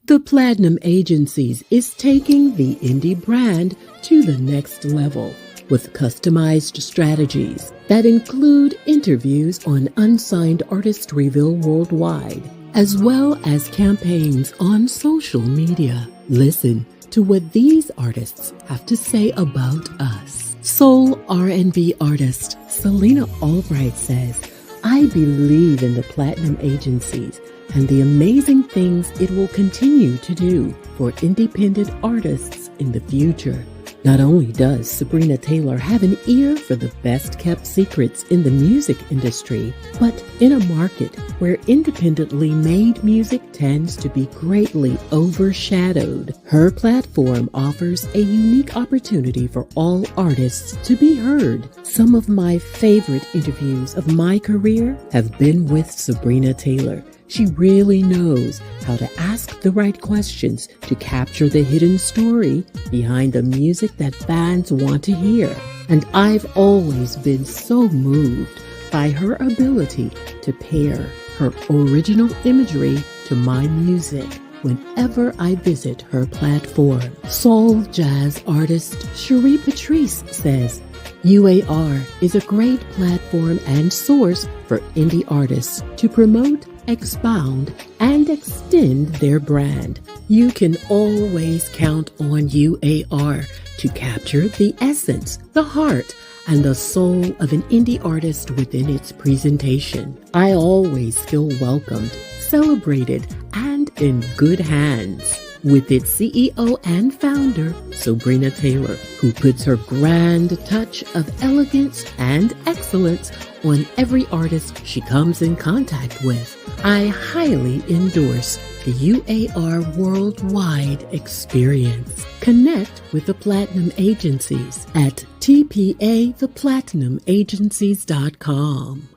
The Platinum Agencies is taking the indie brand to the next level with customized strategies that include interviews on Unsigned Artistreville Worldwide, as well as campaigns on social media. Listen to what these artists have to say about us. Soul R&B artist Selena Albright says, "I believe in the Platinum Agencies and the amazing things it will continue to do for independent artists in the future." Not only does Sabrina Taylor have an ear for the best-kept secrets in the music industry, but in a market where independently made music tends to be greatly overshadowed, her platform offers a unique opportunity for all artists to be heard. Some of my favorite interviews of my career have been with Sabrina Taylor. She really knows how to ask the right questions to capture the hidden story behind the music that fans want to hear. And I've always been so moved by her ability to pair her original imagery to my music whenever I visit her platform. Soul jazz artist Cherie Patrice says, UAR is a great platform and source for indie artists to promote, expound, and extend their brand. You can always count on UAR to capture the essence, the heart, and the soul of an indie artist within its presentation. I always feel welcomed, celebrated, and in good hands with its CEO and founder, Sabrina Taylor, who puts her grand touch of elegance and excellence on every artist she comes in contact with. I highly endorse the UAR Worldwide experience. Connect with the Platinum Agencies at tpatheplatinum.agencies.com.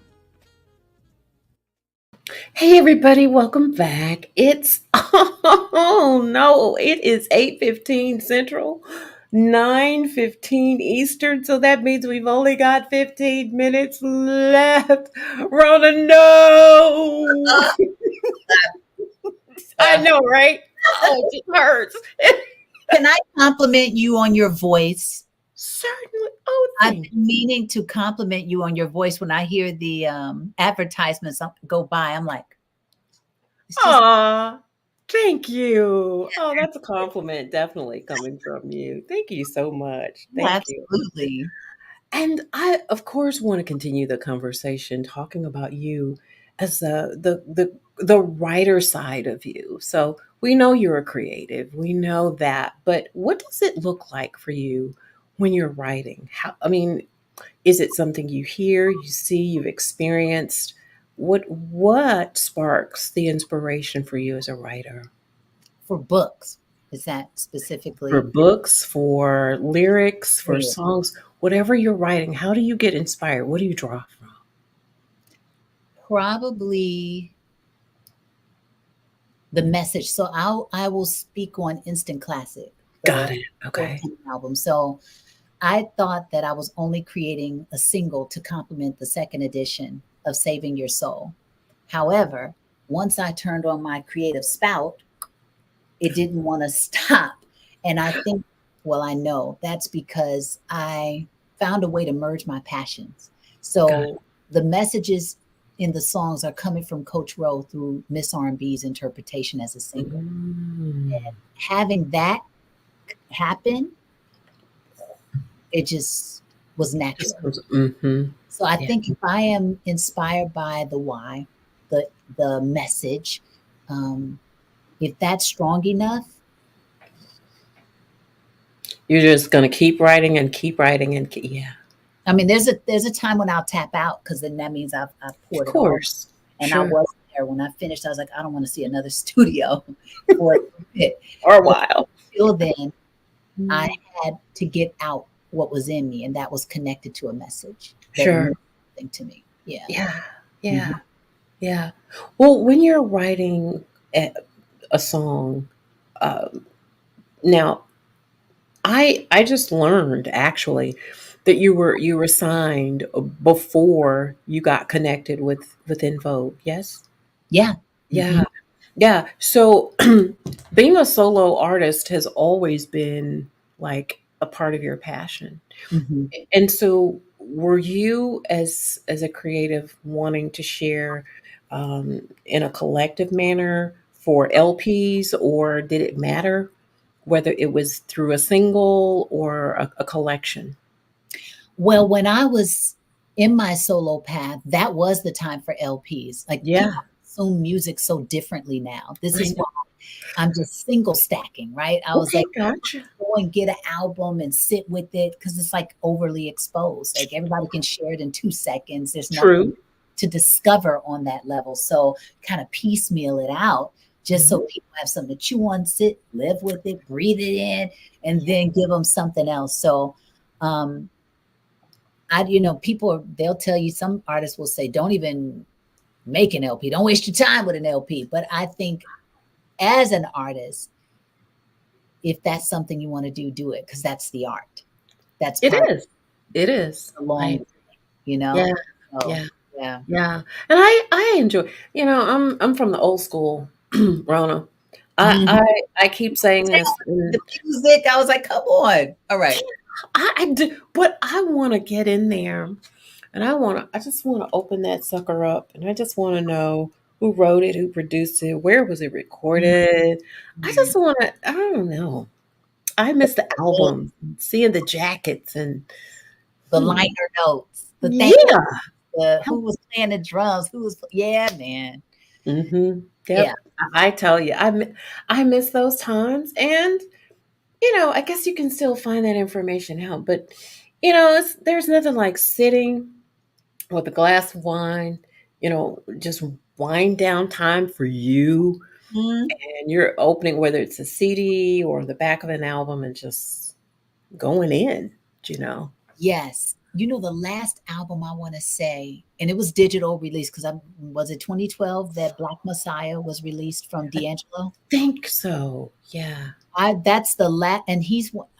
Hey everybody, welcome back. It's oh no, it is 8:15 Central, 9:15 Eastern, so that means we've only got 15 minutes left. Rhona, no. I know, right? Oh, it just hurts. Can I compliment you on your voice? Certainly. Oh, I've thank been meaning to compliment you on your voice. When I hear the advertisements go by, I'm like, it's just Aw, thank you. Oh, that's a compliment definitely coming from you. Thank you so much. Thank you. absolutely. And I, of course, want to continue the conversation talking about you as the writer side of you. So we know you're a creative. We know that. But what does it look like for you when you're writing? How, I mean, is it something you hear, you see, you've experienced? What sparks the inspiration for you as a writer? For books, is that For specifically? books, for lyrics, for Yeah. songs, whatever you're writing, how do you get inspired? What do you draw from? Probably the message. So I will speak on Instant Classic, Got the it. Okay. forthcoming album. So I thought that I was only creating a single to complement the second edition of Saving Your Soul. However, once I turned on my creative spout, it didn't want to stop. And I think, well, I know that's because I found a way to merge my passions. Got So the messages in the songs are coming from Coach Rowe through Miss R&B's interpretation as a it. singer. Having that happen, it just was Just natural. comes. Mm-hmm. So I Yeah. think if I am inspired by the why, the message, um, if that's strong enough, You're just gonna keep writing and keep writing and yeah. I mean, there's a time when I'll tap out because then that means I've Of poured it all. course. And I Sure. was there when I finished. I was like, I don't want to see another studio for a bit. Or a But while. until then, I Mm. had to get out what was in me, and that was connected to a message that Sure. meant something to me. Yeah. Yeah. Mhm. Yeah. Yeah. Well, when you're writing a song, um, now I just learned actually that you were signed before you got connected with Info. Yes. Yeah. Yeah. Hmm. Yeah. So being a solo artist has always been like a part of your passion. Hmm. And so were you as a creative wanting to share in a collective manner for LPs, or did it matter whether it was through a single or a collection? Well, when I was in my solo path, that was the time for LPs. Like Yeah, people consume music so differently now. This I is know. why I'm just single stacking, right? I was Okay, like, gotcha. go and get an album and sit with it because it's like overly exposed. Like everybody can share it in 2 seconds. There's nothing True. to discover on that level. So kind of piecemeal it out just so Mhm. people have something to chew on, sit, live with it, breathe it in, and then give them something else. So um people they'll tell you, some artists will say, don't even make an LP. Don't waste your time with an LP. But I think as an artist, if that's something you want to do it because that's the art. That's It part of is. It is. the long, I you know? Yeah, So yeah, yeah. yeah. And I enjoy. I'm from the old school, Rona. I Mhm. I I keep saying this, The and music, I was like, come on. All yeah, right. I do, but I want to get in there, and I just want to open that sucker up, and I just want to know who wrote it, who produced it, where was it recorded. I Mhm. just want to. I don't know. I miss the The, albums, seeing the jackets, and the hmm, liner notes, the thank you, yeah. the who was playing the drums, yeah, man. Mhm. Yeah. Yep. I tell you, I miss those times, and I guess you can still find that information out, but there's nothing like sitting with a glass of wine, just wind down time for you, Mhm. and you're opening whether it's a CD or the back of an album and just going in, you know. Yes. The last album I want to say, and it was digital release because I was it 2012 that Black Messiah was released from I D'Angelo. think so. Yeah. I That's the last, and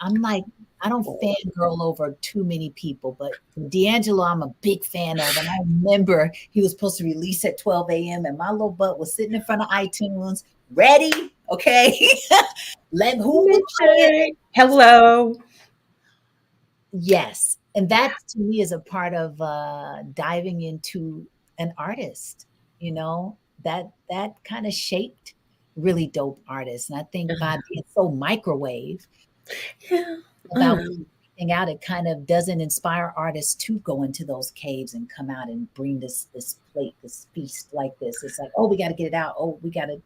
I'm like, I don't fangirl over too many people, but D'Angelo, I'm a big fan of. And I remember he was supposed to release at 12 a.m. and my little butt was sitting in front of iTunes, ready, okay? Let who would play it? Midnight. Hello. Yes, and that to me is a part of diving into an artist. That kind of shaped really dope artists, and I think by being so microwave Yeah. I about know. everything out, it kind of doesn't inspire artists to go into those caves and come out and bring this plate, this feast like this. It's like, oh, we got to get it out. Oh, we got to,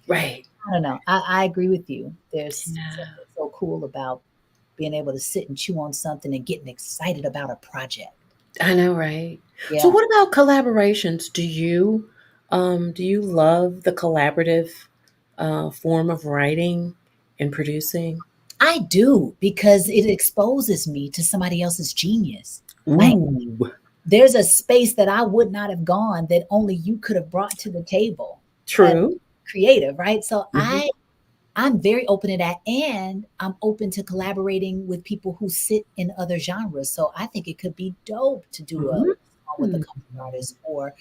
Right. I don't know. I agree with you. There's Yeah. something so cool about being able to sit and chew on something and getting excited about a project. I know, right? So Yeah, what about collaborations? Do you love the collaborative form of writing and producing? I do because it exposes me to somebody else's genius. Like Ooh. there's a space that I would not have gone that only you could have brought to the table as True. creative, right? So Mhm. I'm very open to that, and I'm open to collaborating with people who sit in other genres. So I think it could be dope to do a Mhm. song with a country artist, or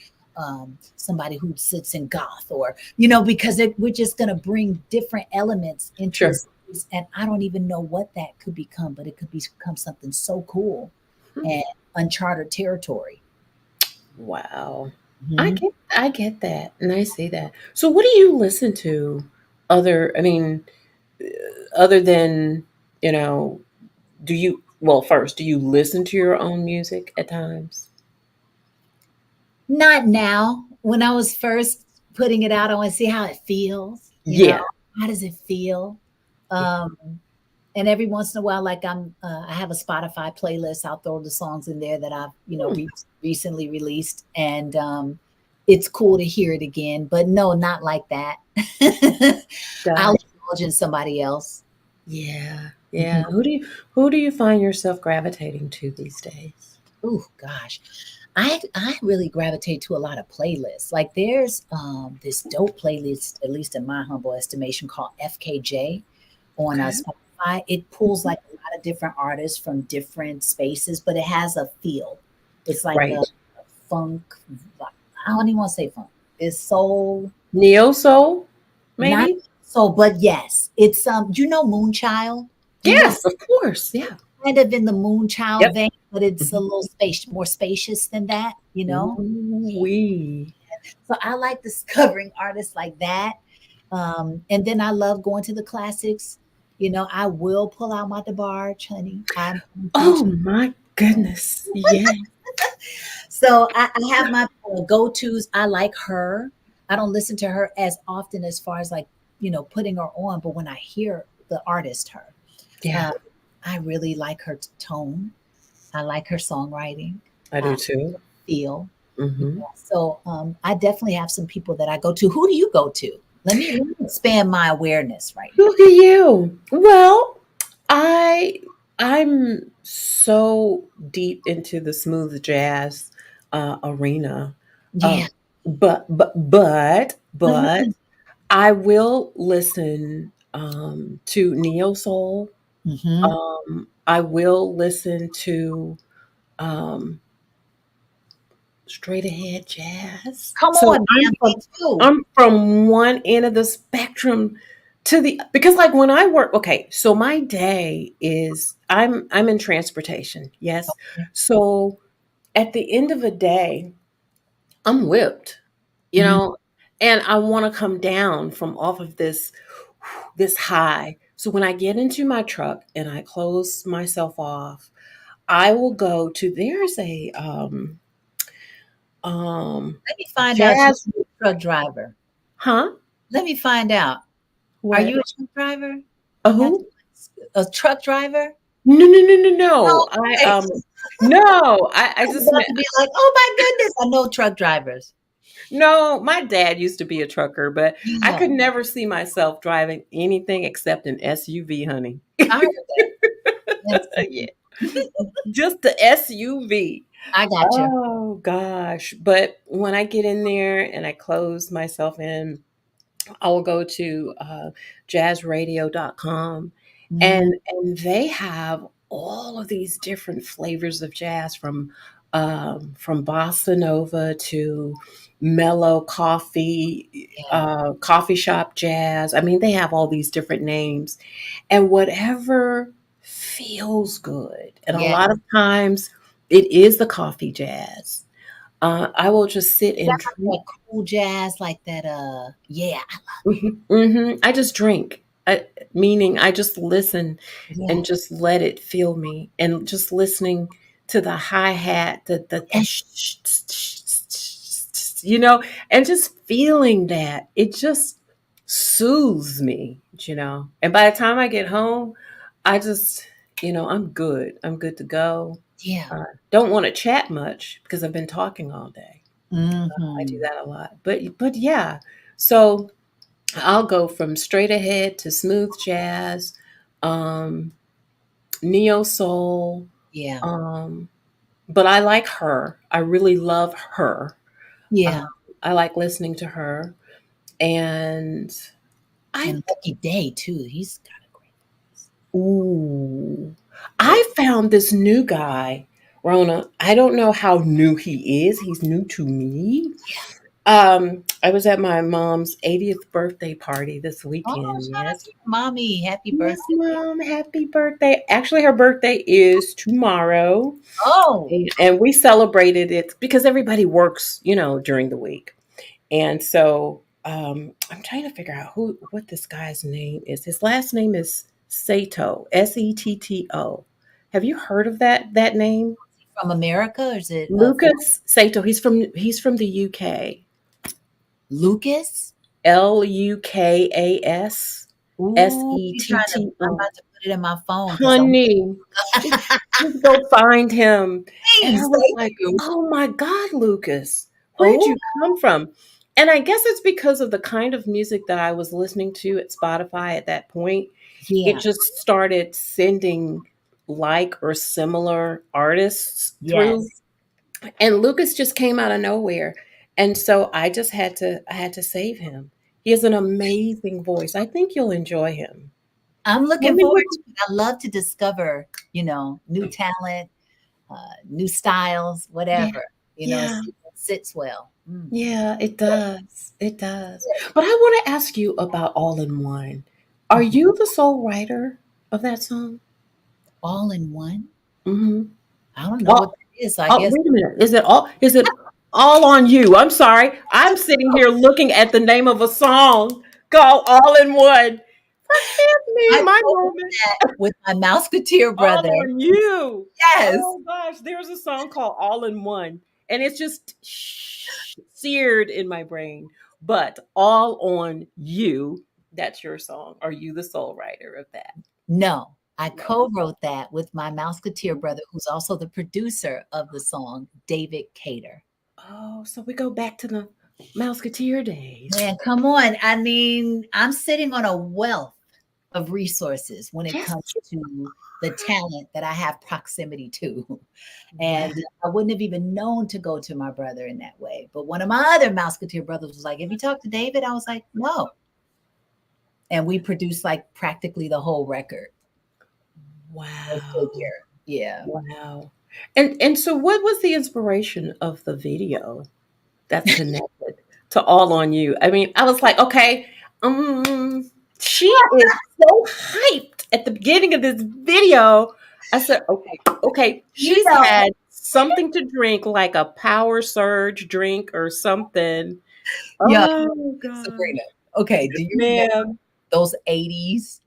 somebody who sits in goth, or you know, because we're just going to bring different elements into a Sure. space, and I don't even know what that could become, but it could become something so cool and uncharted territory. Wow. I Mhm. get I get that, and I see that. So what do you listen to I mean, other than, you know, do you well, first, do you listen to your own music at times? Not now. When I was first putting it out, I want to see how it feels. You know, Yeah. how does it feel? Yeah. Um, and every once in a while, like I have a Spotify playlist. I'll throw the songs in there that I've Hmm. recently released, and it's cool to hear it again. But no, not like that. I'll Gotcha. indulge in somebody else. Yeah. Yeah. Mhm. Who do you find yourself gravitating to these days? Oh gosh, I really gravitate to a lot of playlists. Like there's this dope playlist, at least in my humble estimation, called FKJ on Okay. Spotify. It pulls like a lot of different artists from different spaces, but it has a feel. It's like Right. a funk. I don't even want to say funk. It's soul, Neo soul, not maybe? soul, but yes, it's you know Moonchild. Do you know? Yes, of course. Yeah. Kind of in the Moonchild Yep. vein, but it's a Mhm. little more spacious than that, you know? Ooh-wee. So I like discovering artists like that. And then I love going to the classics. You know, I will pull out my DeBarge, honey. I'm Oh unfortunate. my goodness. Yeah. So I have my go-tos. I like her. I don't listen to her as often as far as like, you know, putting her on, but when I hear the artist, her, Yeah. uh, I really like her tone. I like her songwriting. I I do too. feel. Yeah. Mhm. So I definitely have some people that I go to. Who do you go to? Let me expand my awareness right now. Look at you. Well, I I'm so deep into the smooth jazz arena. Yeah. Um, but Mhm. I will listen to neo soul. Mhm. I will listen to um, straight ahead jazz. Come So on, ma'am. Me too. I'm from one end of the spectrum to the because like when I work okay, so my day is I'm in transportation. Yes. So at the end of the day, I'm whipped, you Mhm. know, and I want to come down from off of this high. So when I get into my truck and I close myself off, I will go to there's a um Let me find out you're jazz a truck driver. huh? Let me find out. Are What? you a truck driver? A That's who? a truck driver? No, no, no, no, Oh, no. I okay. no, I I was just about meant to be like, oh my goodness, I know truck drivers. no, my dad used to be a trucker, but I Yeah, could never see myself driving anything except an SUV, honey. I heard that. That's Yeah, funny. just the SUV. I got you. Oh gosh. But when I get in there and I close myself in, I will go to jazzradio.com Mhm. and they have all of these different flavors of jazz from bossa nova to mellow coffee, Yeah, coffee shop jazz. I mean, they have all these different names, and whatever feels good. And a yeah. lot of times, it is the coffee jazz. I will just sit Is and that drink. like that cool jazz, like that? Yeah, I love Mhm, mhm. I just drink, meaning I just listen it. Yeah, and just let it fill me, and just listening to the hi hat, the yeah, you know, and just feeling that it just soothes me, you know. And by the time I get home, I just, I'm good. I'm good to go. yeah. Don't want to chat much because I've been talking all day. I do Mhm. that a lot, but yeah. So I'll go from straight ahead to smooth jazz, um, neo soul, Yeah. um, but I like her. I really love her. Yeah. I like listening to her, and I And Lucky Day too. He's got a great voice. ooh, I Yeah. found this new guy, Rona. I don't know how new he is. He's new to me. I was at my mom's 80th birthday party this Oh, weekend. shout out Yes. to your mommy. Happy Yes, birthday. mom. Happy birthday. Actually, her birthday is tomorrow. Oh, And we celebrated it because everybody works, during the week. And so I'm trying to figure out what this guy's name is. His last name is Sato, Setto. Have you heard of that name? from America or is it Lucas Sato. He's from the UK. Lucas? Lukas Ooh, you trying to I'm Setto. about to put it in my phone because I Honey, just, just go find him. And I please, was thank like, you. oh my God, Lucas, where'd Oh, you come from? And I guess it's because of the kind of music that I was listening to at Spotify at that point. It yeah. just started sending like or similar artists through. Yes. And Lucas just came out of nowhere. And so I had to save him. He has an amazing voice. I think you'll enjoy him. I'm Tell looking me forward what to it. I love to discover, new talent, new styles, yeah, whatever, yeah. see what sits well. Mm. Yeah, it does. It does. But I want to ask you about All in One. Are Mhm. you the sole writer of that song? All in one? Hmm. I don't know what Oh, that is. I oh, guess wait a minute. Is it all on you? I'm sorry. I'm sitting here looking at the name of a song called All in One. Forgive me, I my wrote moment. that with my Mouseketeer brother. All on you. Yes. Oh gosh, there's a song called All in One, and it's just seared in my brain. But All on You, that's your song. Are you the sole writer of that? No, I No. co-wrote that with my Mouseketeer brother, who's also the producer of the song, David Cater. Oh, so we go back to the Mouseketeer days. Man, come on. I mean, I'm sitting on a wealth of resources when it Yes. comes to the talent that I have proximity to. Wow. And I wouldn't have even known to go to my brother in that way. But one of my other Mouseketeer brothers was like, "Have you talked to David?" I was like, "No." And we produced like practically the whole record. Go Wow. figure. Yeah. Wow. And so what was the inspiration of the video that's connected to All on You? I mean, I was like, okay, she is so hyped at the beginning of this video. I said, okay, You she's know, had something to drink, like a power surge drink or something. yeah, Oh God. Sabrina. Okay, do Yes, you remember ma'am. those 80s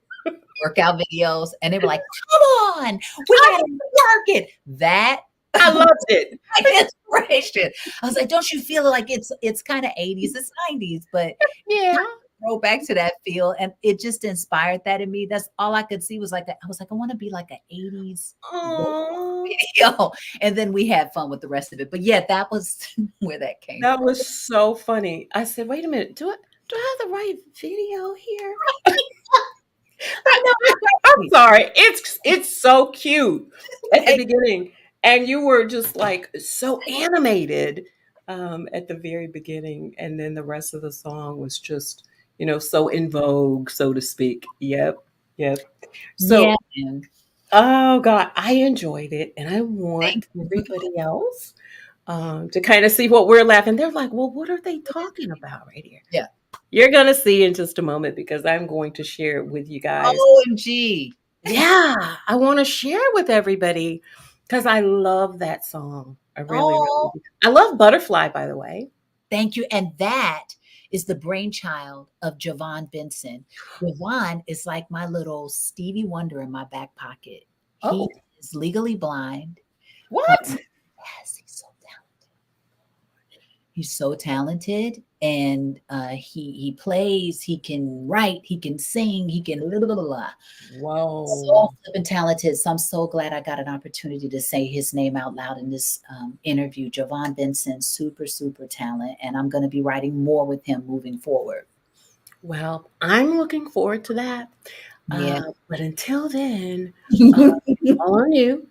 workout videos? And they were like, "Come on, we gotta work it." That I loved it. my inspiration. I was like, "Don't you feel like it's kind of 80s, it's 90s, but Yeah. throw back to that feel." And it just inspired that in me. That's all I could see was like, I was like, I want to be like an 80s Oh. video. And then we had fun with the rest of it. But yeah, that was where that came That from. was so funny. I said, "Wait a minute, do I have the right video here?" I know, I'm right? sorry. It's so cute at the Thank beginning, and you were just like so animated at the very beginning, and then the rest of the song was just so in vogue, so to speak. Yep, yep. Yeah, So, man. oh God, I enjoyed it, and I Thank want you. everybody else to kind of see what we're laughing. They're like, "Well, what are they talking about right here?" Yeah. You're gonna see in just a moment because I'm going to share it with you guys. OMG. Yeah, I wanna share it with everybody because I love that song. I really, really Oh, do. I love Butterfly, by the way. thank you. And that is the brainchild of Javon Benson. Javon is like my little Stevie Wonder in my back pocket. He Oh, is legally blind. what? Yes, he's so talented, and he plays. He can write. He can sing. He can blah, blah, blah, blah. So Whoa. flippin' talented. So I'm so glad I got an opportunity to say his name out loud in this interview. Javon Benson, super, super talent. And I'm going to be writing more with him moving forward. Well, I'm looking forward to that. Yeah. But until then, all on you.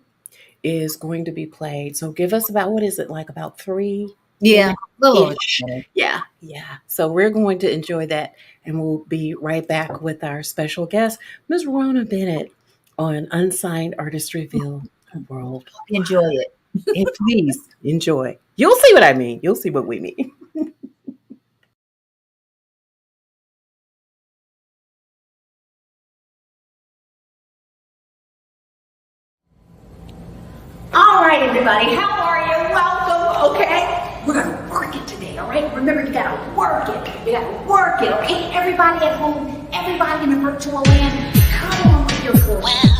is going to be played. So give us about, what is it, like about 3 Yeah, minutes a little over ish? 2 minutes. Yeah, yeah. So we're going to enjoy that, and we'll be right back with our special guest, Ms. Rhona Bennett, on Unsigned Artist Reveal World. Hope you enjoy it. And please enjoy. You'll see what I mean. You'll see what we mean. All right, everybody, how are you? Welcome, okay? We're gonna work it today, all right? Remember, you gotta work it. You gotta work it, okay? Everybody at home, everybody in the virtual land, come on with your voice.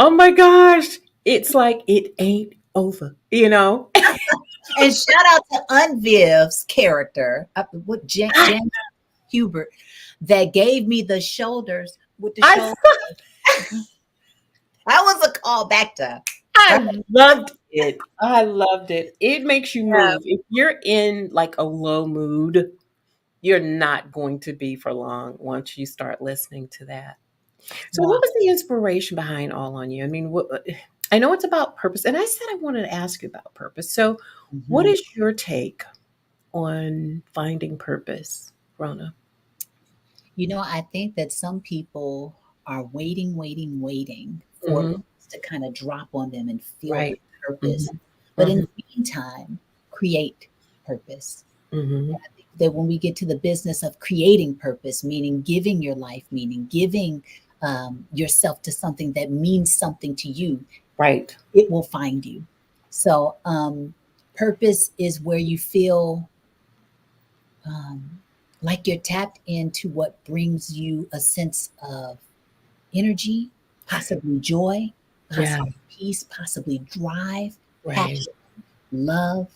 Oh my gosh. It's like it ain't over, you know? And shout out to Unviv's character, what Jan Hubert, that gave me the shoulders with the I shoulder. That was a call back to. I loved it. I loved it. It makes you Yeah. move. If you're in like a low mood, you're not going to be for long once you start listening to that. So, Wow. what was the inspiration behind All on You? I mean, I know it's about purpose, and I said I wanted to ask you about purpose. So, what Mhm. is your take on finding purpose, Rhona? I think that some people are waiting for Hmm. purpose to kind of drop on them and feel the Right. Hmm. purpose. But in Hmm. the meantime, create purpose. Hmm. I think that when we get to the business of creating purpose, meaning giving your life meaning, giving yourself to something that means something to you, Right. it will find you. So, purpose is where you feel um, like you're tapped into what brings you a sense of energy, possibly joy, Yeah. possibly peace, possibly drive, Right. passion, love.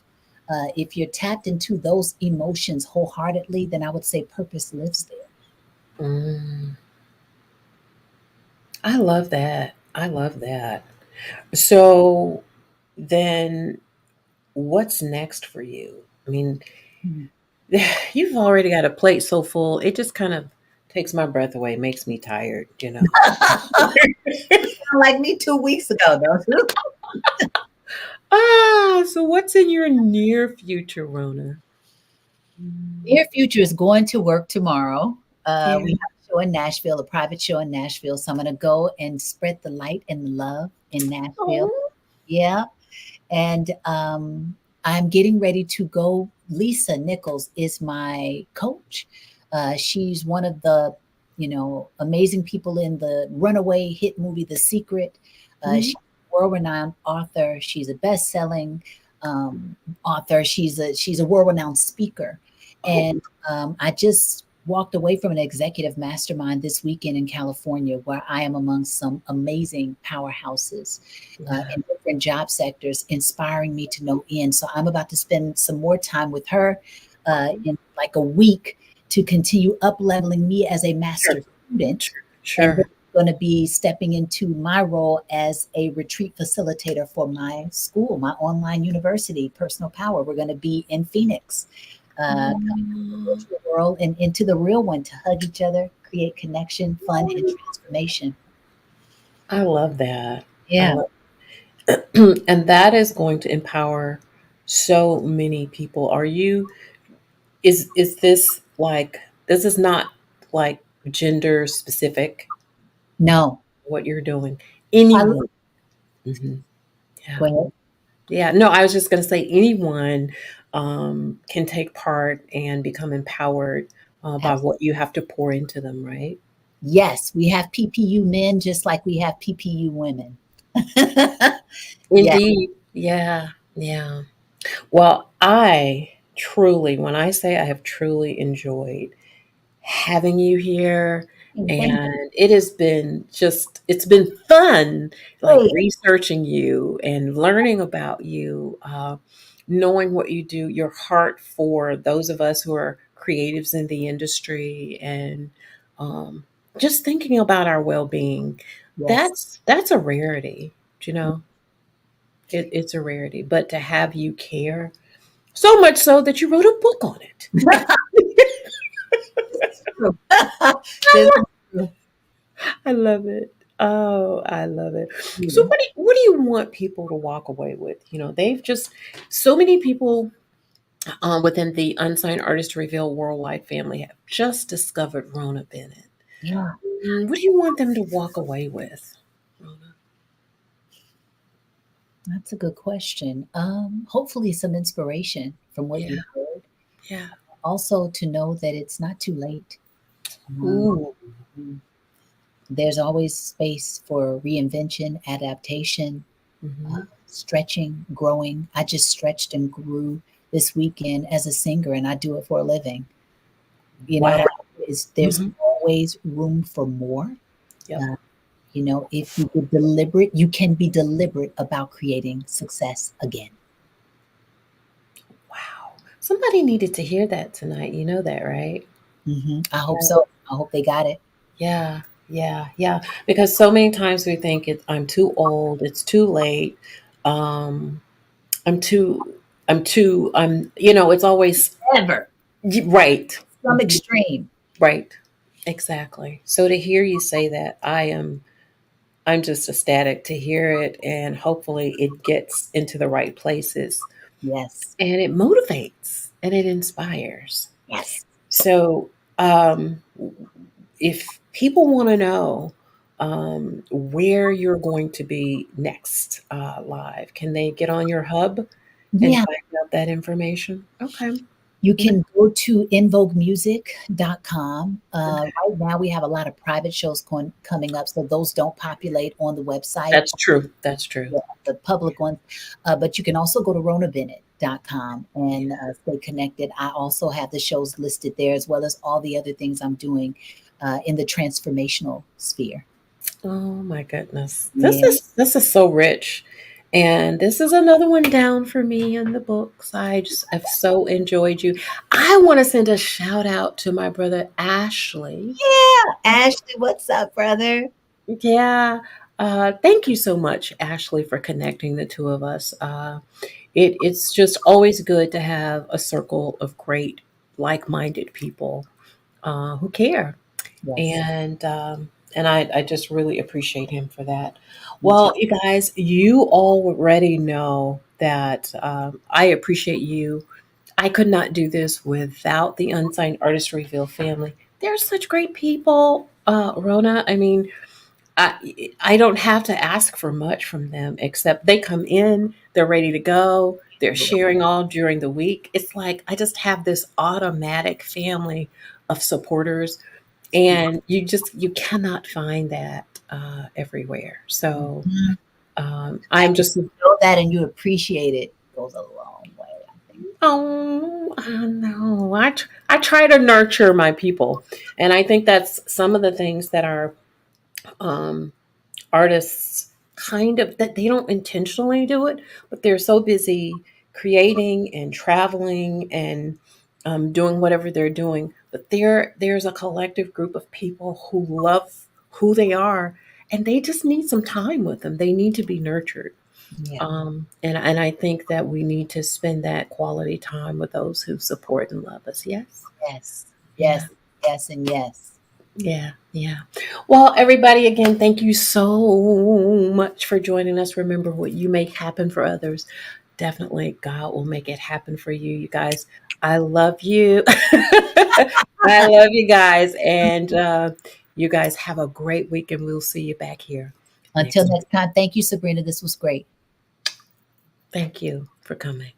If you're tapped into those emotions wholeheartedly, then I would say purpose lives there. Mm, I love that. I love that. So then what's next for you? I mean, Mhm. you've already got a plate so full, it just kind of takes my breath away, makes me tired, you know. Sound like me 2 weeks ago, don't you? So what's in your near future, Rona? Mm, Near future is going to work tomorrow. We yeah. have a show in Nashville, a private show in Nashville. So I'm going to go and spread the light and the love in Nashville. Oh, Yeah. And I'm getting ready to go. Lisa Nichols is my coach. She's one of the, amazing people in the runaway hit movie, The Secret. mhm. She's a world-renowned author. She's a best-selling author. She's a world-renowned speaker. Oh, And I just walked away from an executive mastermind this weekend in California, where I am among some amazing powerhouses yeah. in different job sectors, inspiring me to no end. So I'm about to spend some more time with her in like a week to continue up leveling me as a Sure, master student. sure, And then sure. I'm going to be stepping into my role as a retreat facilitator for my school, my online university, Personal Power. We're going to be in Phoenix, coming out of the Oh, virtual world and into the real one to hug each other, create connection, fun, and transformation. I love that. I Yeah. love and that is going to empower so many people. Are you is this like this is not like gender specific No. what you're doing? I Anyone. Mhm. Go Yeah. ahead. Yeah. No, I was just going to say anyone can take part and become empowered by what you have to pour into them, right? Yes, we have PPU men just like we have PPU women. Yeah. Indeed. Yeah. Yeah. Well, I truly, when I say I have truly enjoyed having you here, Thank and it has been just it's been fun, like, you. researching you and learning about you, knowing what you do, your heart for those of us who are creatives in the industry, and, um, just thinking about our well-being. Yes. That's a rarity, do you know? It's a rarity, but to have you care, so much so that you wrote a book on it. True. This is true. I love it. Oh, I love it. So Yeah. what do you want people to walk away with? You know, they've just so many people within the Unsigned Artist Reveal Worldwide family have just discovered Rhona Bennett. Yeah, What do you want them to walk away with, Rhona? that's a good question. Hopefully some inspiration from what Yeah, you heard. yeah. Also to know that it's not too late. Um, Ooh. there's always space for reinvention, adaptation, Hmm. stretching, growing. I just stretched and grew this weekend as a singer, and I do it for a living. You know what Wow. I mean? There's Hmm. always room for more. Yep. Uh, if you get deliberate, you can be deliberate about creating success again. Wow. Somebody needed to hear that tonight. You know that, right? I hope Yeah. so. I hope they got it. Yeah, yeah, yeah. Because so many times we think I'm too old, it's too late, um, I'm too, it's always Ever. right, Some mhm, extreme. right, exactly. So to hear you say that, I'm just ecstatic to hear it, and hopefully it gets into the right places, Yes. and it motivates and it inspires. Yes. So, if people want to know where you're going to be next live, can they get on your hub and Yeah. find out that information? Okay. You can go to invoguemusic.com. Right now, we have a lot of private shows coming up, so those don't populate on the website, That's true. That's true. the public ones. But you can also go to RhonaBennett.com and stay connected. I also have the shows listed there, as well as all the other things I'm doing in the transformational sphere. Oh my goodness. Yeah. This is so rich. And this is another one down for me in the books. I've so enjoyed you. I want to send a shout out to my brother Ashley. Yeah. Ashley, what's up, brother? Yeah. Thank you so much, Ashley, for connecting the two of us. It's just always good to have a circle of great, like minded people who care. Yes. And I just really appreciate him for that. Me too. Well, you guys, you already know that I appreciate you. I could not do this without the Unsigned Artistryville family. They're such great people, Rona. I mean, I don't have to ask for much from them except they come in, they're ready to go, they're sharing all during the week. It's like I just have this automatic family of supporters, and you cannot find that everywhere. So Mhm. I'm And just you know that and you appreciate it goes a long way, I think. I know I try to nurture my people, and I think that's some of the things that our um, artists kind of that they don't intentionally do it, but they're so busy creating and traveling and doing whatever they're doing. But there's a collective group of people who love who they are, and they just need some time with them. They need to be nurtured. Yeah. And I think that we need to spend that quality time with those who support and love us. Yes. Yes. Yeah. Yes. Yes. And yes. Yeah, yeah. Well, everybody, again, thank you so much for joining us. Remember, what you make happen for others, definitely God will make it happen for you. You guys, I love you. I love you guys. And you guys have a great week, and we'll see you back here Until next week. next time, thank you, Sabrina. This was great. Thank you for coming.